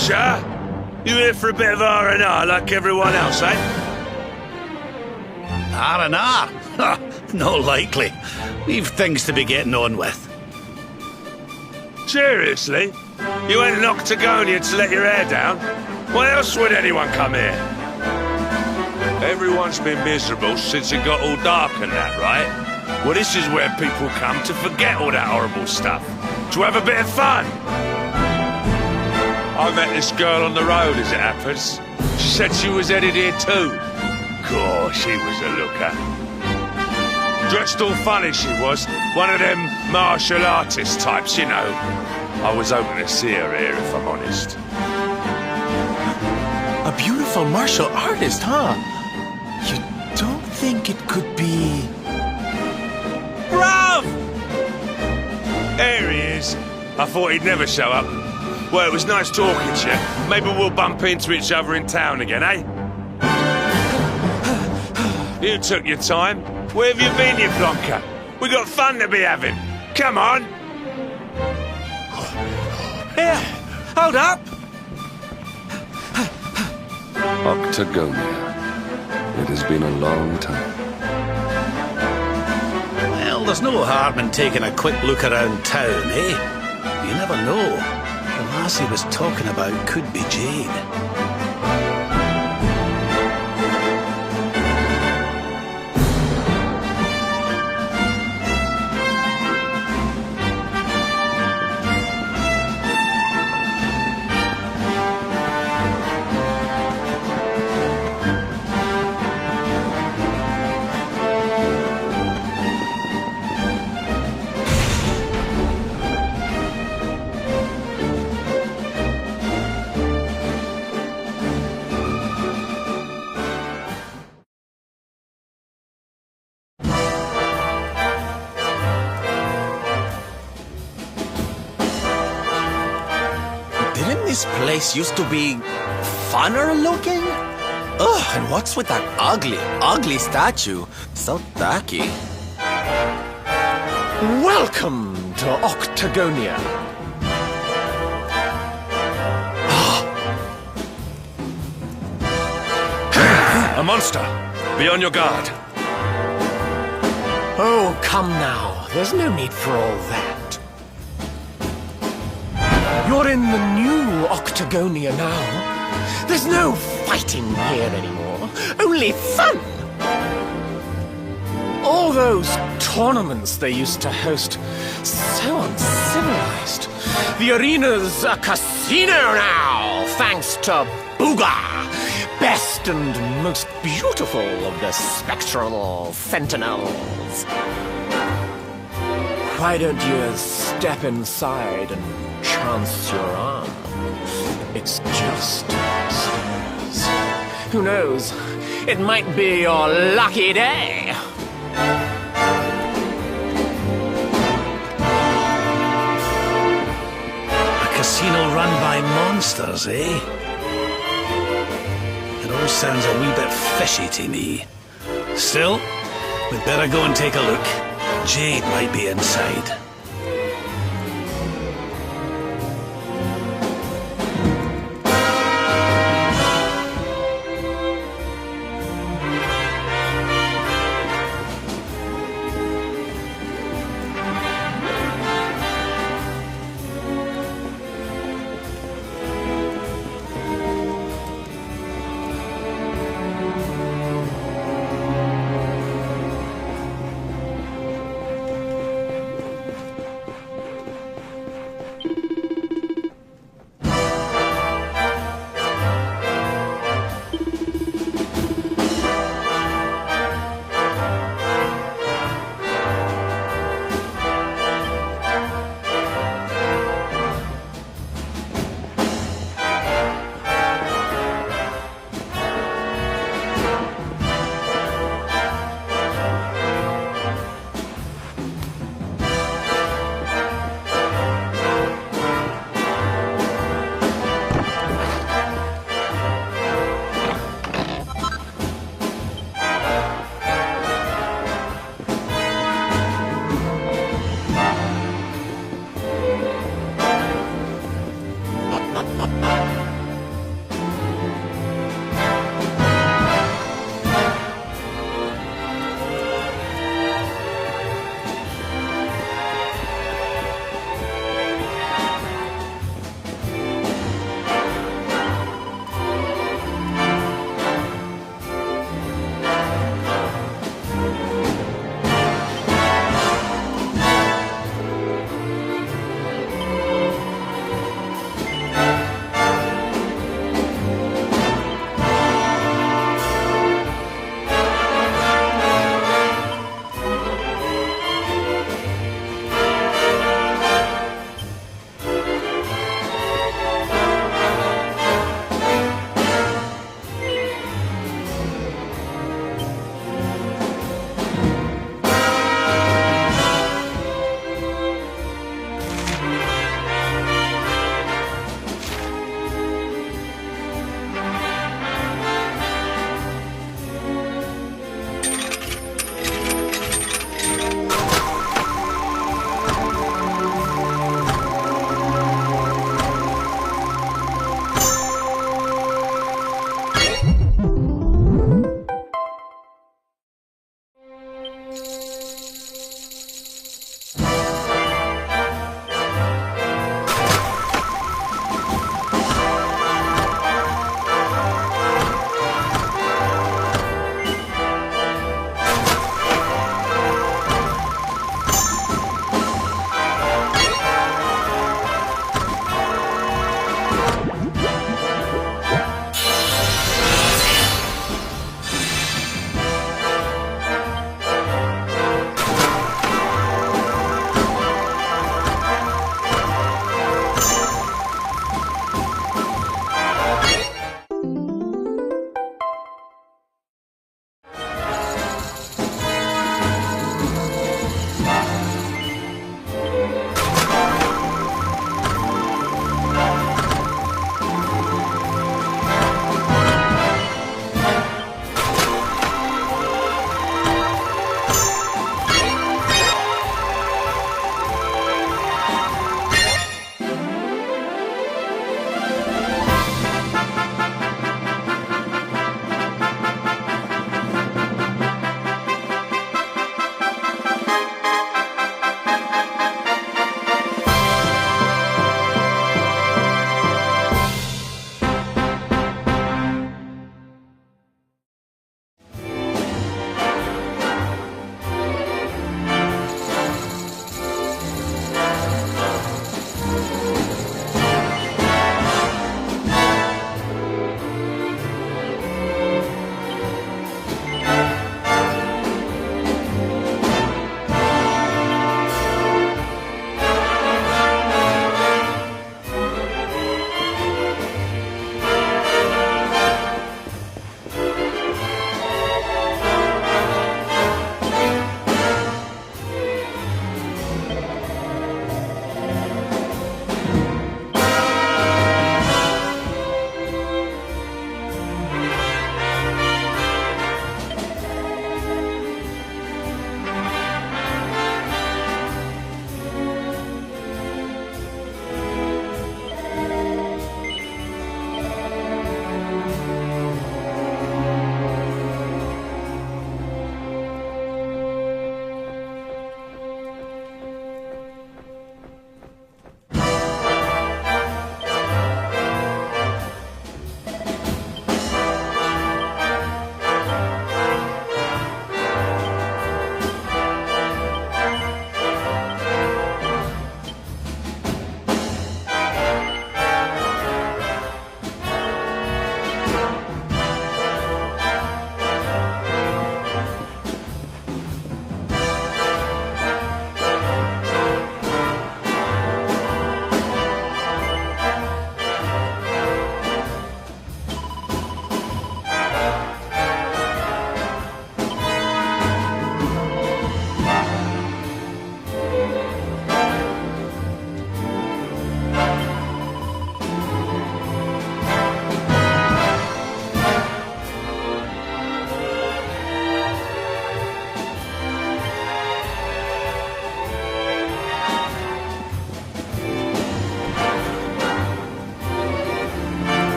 Archer? You here for a bit of R&R like everyone else, eh? R&R? Not likely. We've things to be getting on with. Seriously? You went to Octagonia to let your hair down? Why else would anyone come here? Everyone's been miserable since it got all dark and that, right? Well, this is where people come to forget all that horrible stuff. To have a bit of fun. I met this girl on the road, as it happens. She said she was headed here too. God, she was a looker. Dressed all funny, she was. One of them martial artist types, you know. I was hoping to see her here, if I'm honest. A beautiful martial artist, huh? You don't think it could be... Bruv! There he is. I thought he'd never show up. Well, it was nice talking to you. Maybe we'll bump into each other in town again, eh? You took your time. Where have you been, you plonker? We got fun to be having. Come on. Here, hold up. Octagonia. It has been a long time. Well, there's no harm in taking a quick look around town, eh? You never know. The lass he was talking about could be Jade. This place used to be funner looking? Ugh, and what's with that ugly statue? So tacky. Welcome to Octagonia. A monster! Be on your guard. Oh, come now. There's no need for all that. You're in the new Octagonia now. There's no fighting here anymore. Only fun! All those tournaments they used to host, so uncivilized. The arena's a casino now, thanks to Booga, best and most beautiful of the spectral sentinels. Why don't you step inside and chance your arm? It's just upstairs. Who knows? It might be your lucky day. A casino run by monsters, eh? It all sounds a wee bit fishy to me. Still, we'd better go and take a look. Jade might be inside.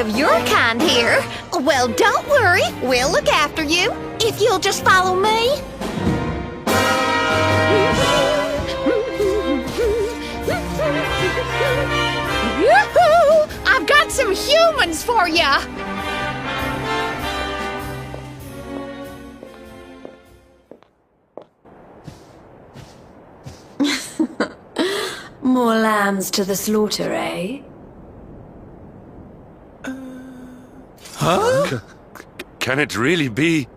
of your kind here. Well, don't worry. We'll look after you. If you'll just follow me. Yoo-hoo! I've got some humans for ya! More lambs to the slaughter, eh? Huh? Can it really be?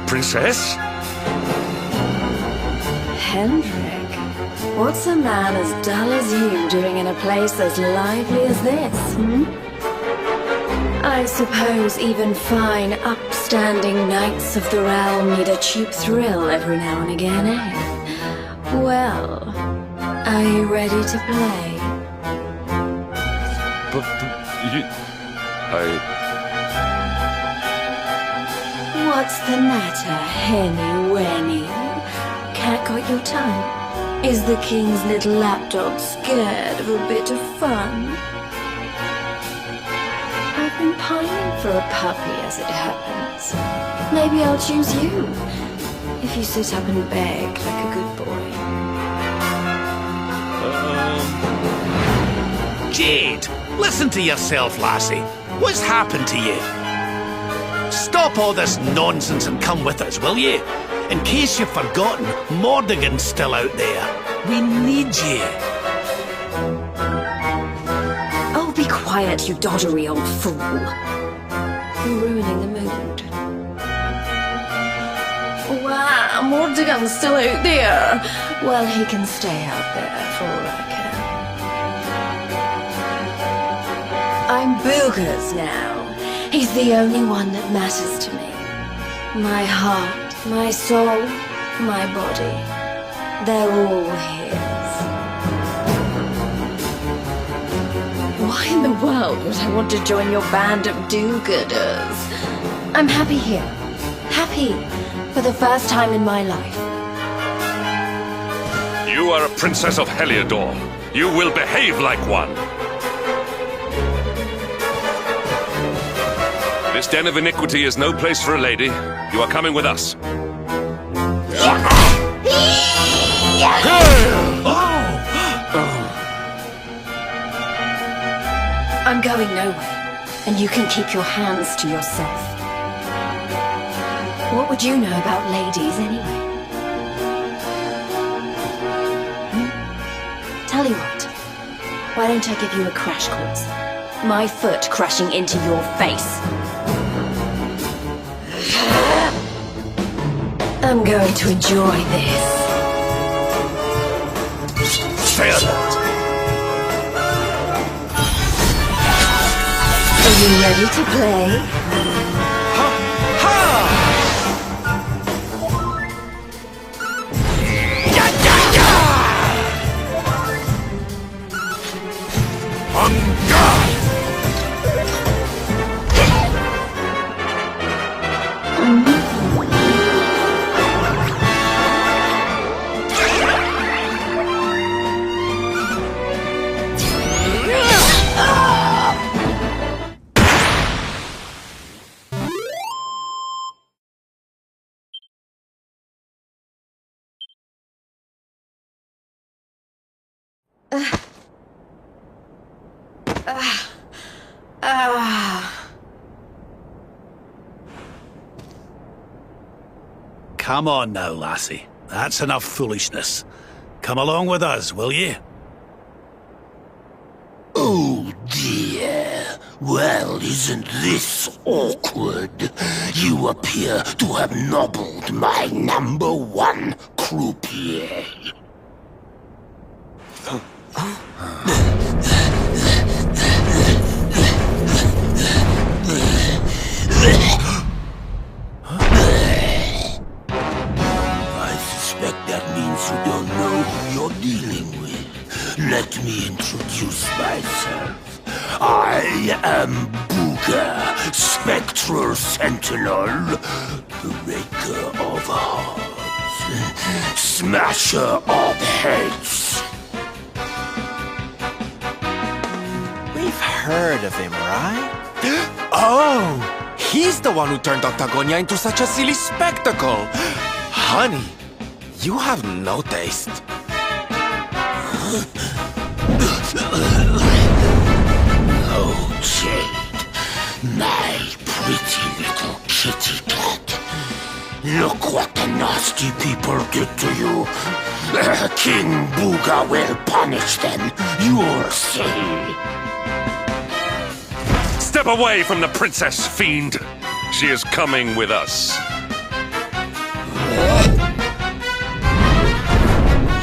Princess? Hendrik, what's a man as dull as you doing in a place as lively as this, hmm? I suppose even fine, upstanding knights of the realm need a cheap thrill every now and again, eh? Well, are you ready to play? But What's the matter, Henny Wenny? Cat got your tongue? Is the king's little lapdog scared of a bit of fun? I've been pining for a puppy as it happens. Maybe I'll choose you, if you sit up and beg like a good boy. Jade, listen to yourself, lassie. What's happened to you? Stop all this nonsense and come with us, will you? In case you've forgotten, Mordigan's still out there. We need you. Oh, be quiet, you doddery old fool. You're ruining the mood. Wow, Mordigan's still out there. Well, he can stay out there for all I care. I'm Boogers now. He's the only one that matters to me. My heart, my soul, my body. They're all his. Why in the world would I want to join your band of do-gooders? I'm happy here. Happy for the first time in my life. You are a princess of Heliodor. You will behave like one. This den of iniquity is no place for a lady. You are coming with us. I'm going nowhere, and you can keep your hands to yourself. What would you know about ladies, anyway? Tell you what, why don't I give you a crash course? My foot crashing into your face. I'm going to enjoy this. Stay alert. Are you ready to play? Come on now, lassie. That's enough foolishness. Come along with us, will you? Oh dear. Well, isn't this awkward? You appear to have nobbled my #1 croupier. I suspect that means you don't know who you're dealing with. Let me introduce myself. I am Booger, Spectral Sentinel, Breaker of Hearts, Smasher of Heads. heard of him, right? Oh! He's the one who turned Octagonia into such a silly spectacle! Honey, you have no taste. Oh, Jade, my pretty little kitty cat. Look what the nasty people did to you. King Booga will punish them, you'll see. Step away from the princess, fiend! She is coming with us.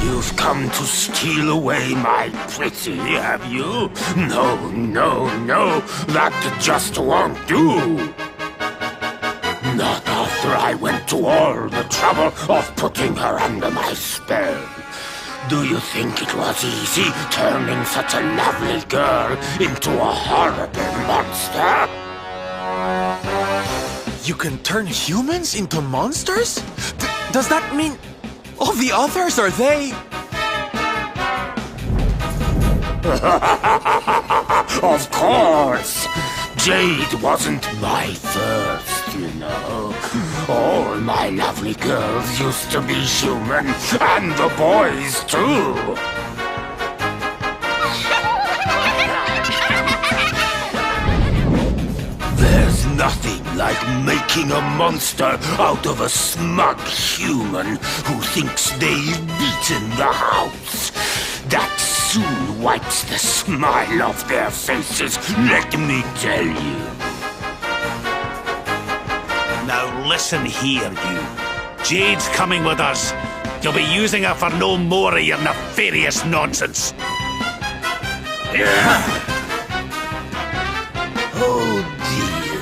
You've come to steal away my pretty, have you? No, no, no, that just won't do. Not after I went to all the trouble of putting her under my spell. Do you think it was easy turning such a lovely girl into a horrible monster? You can turn humans into monsters? Does that mean all the others are they? Of course! Jade wasn't my first, you know. All my lovely girls used to be human, and the boys too. There's nothing like making a monster out of a smug human who thinks they've beaten the house. That soon wipes the smile off their faces, let me tell you. Now listen here, you. Jade's coming with us. You'll be using her for no more of your nefarious nonsense. Oh dear,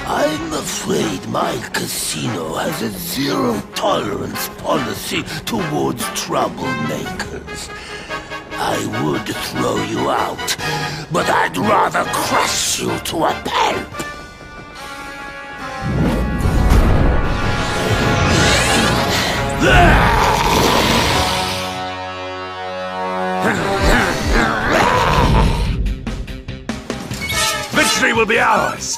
I'm afraid my casino has a zero-tolerance policy towards troublemakers. I would throw you out, but I'd rather crush you to a pulp. Victory will be ours!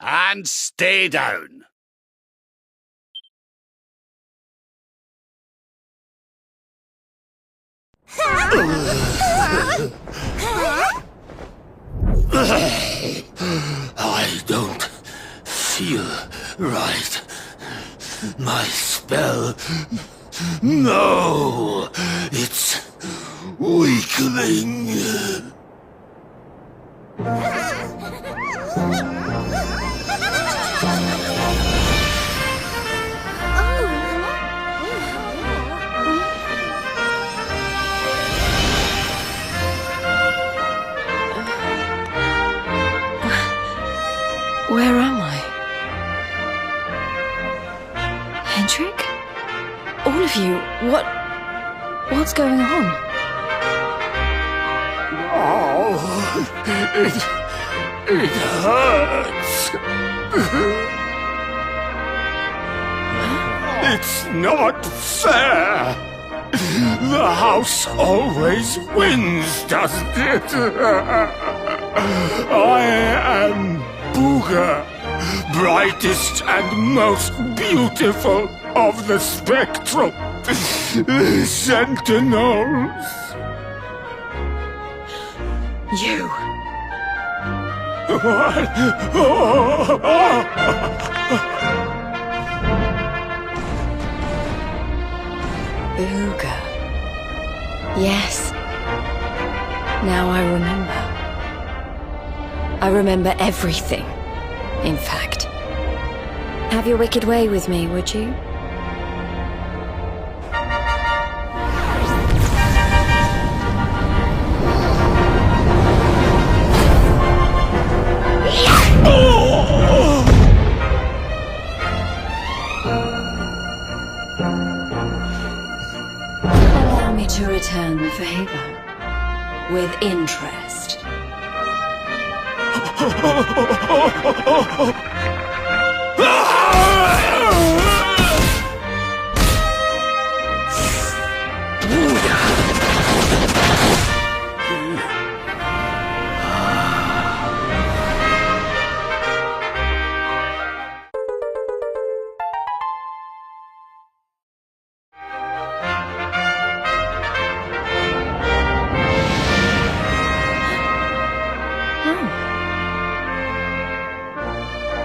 And stay down. I don't feel right. My spell... No! It's weakening. Where am I? Hendrik? All of you, what's going on? Oh, it hurts. It's not fair. The house always wins, doesn't it? I am Booga, brightest and most beautiful of the spectral sentinels. You. What? Booga. Yes. Now I remember. I remember everything, in fact. Have your wicked way with me, would you? with interest.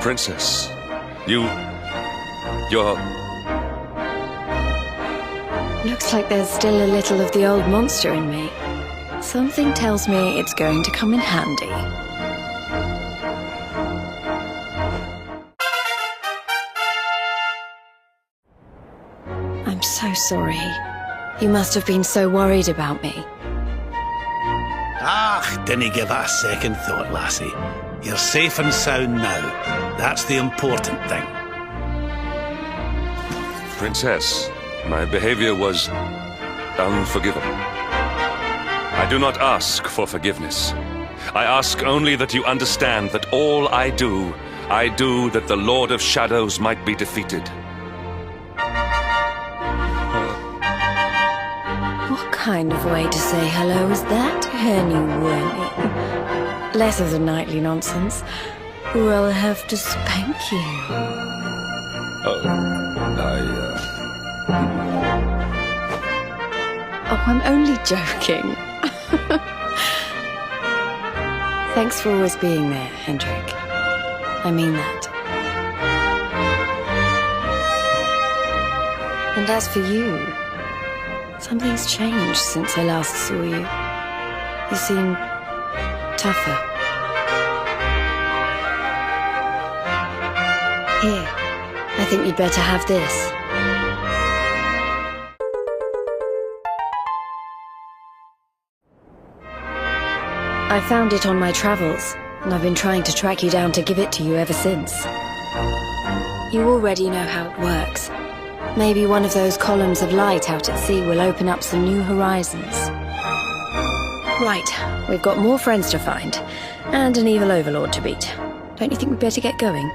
Princess, you're... Looks like there's still a little of the old monster in me. Something tells me it's going to come in handy. I'm so sorry. You must have been so worried about me. Ah, dinna give it a second thought, lassie. You're safe and sound now. That's the important thing. Princess, my behavior was unforgivable. I do not ask for forgiveness. I ask only that you understand that all I do that the Lord of Shadows might be defeated. What kind of way to say hello is that, Henny Winnie? Less of the nightly nonsense, or I'll have to spank you. Oh, I'm only joking. Thanks for always being there, Hendrik. I mean that. And as for you, something's changed since I last saw you. You seem tougher. Here, I think you'd better have this. I found it on my travels, and I've been trying to track you down to give it to you ever since. You already know how it works. Maybe one of those columns of light out at sea will open up some new horizons. Right, we've got more friends to find, and an evil overlord to beat. Don't you think we'd better get going?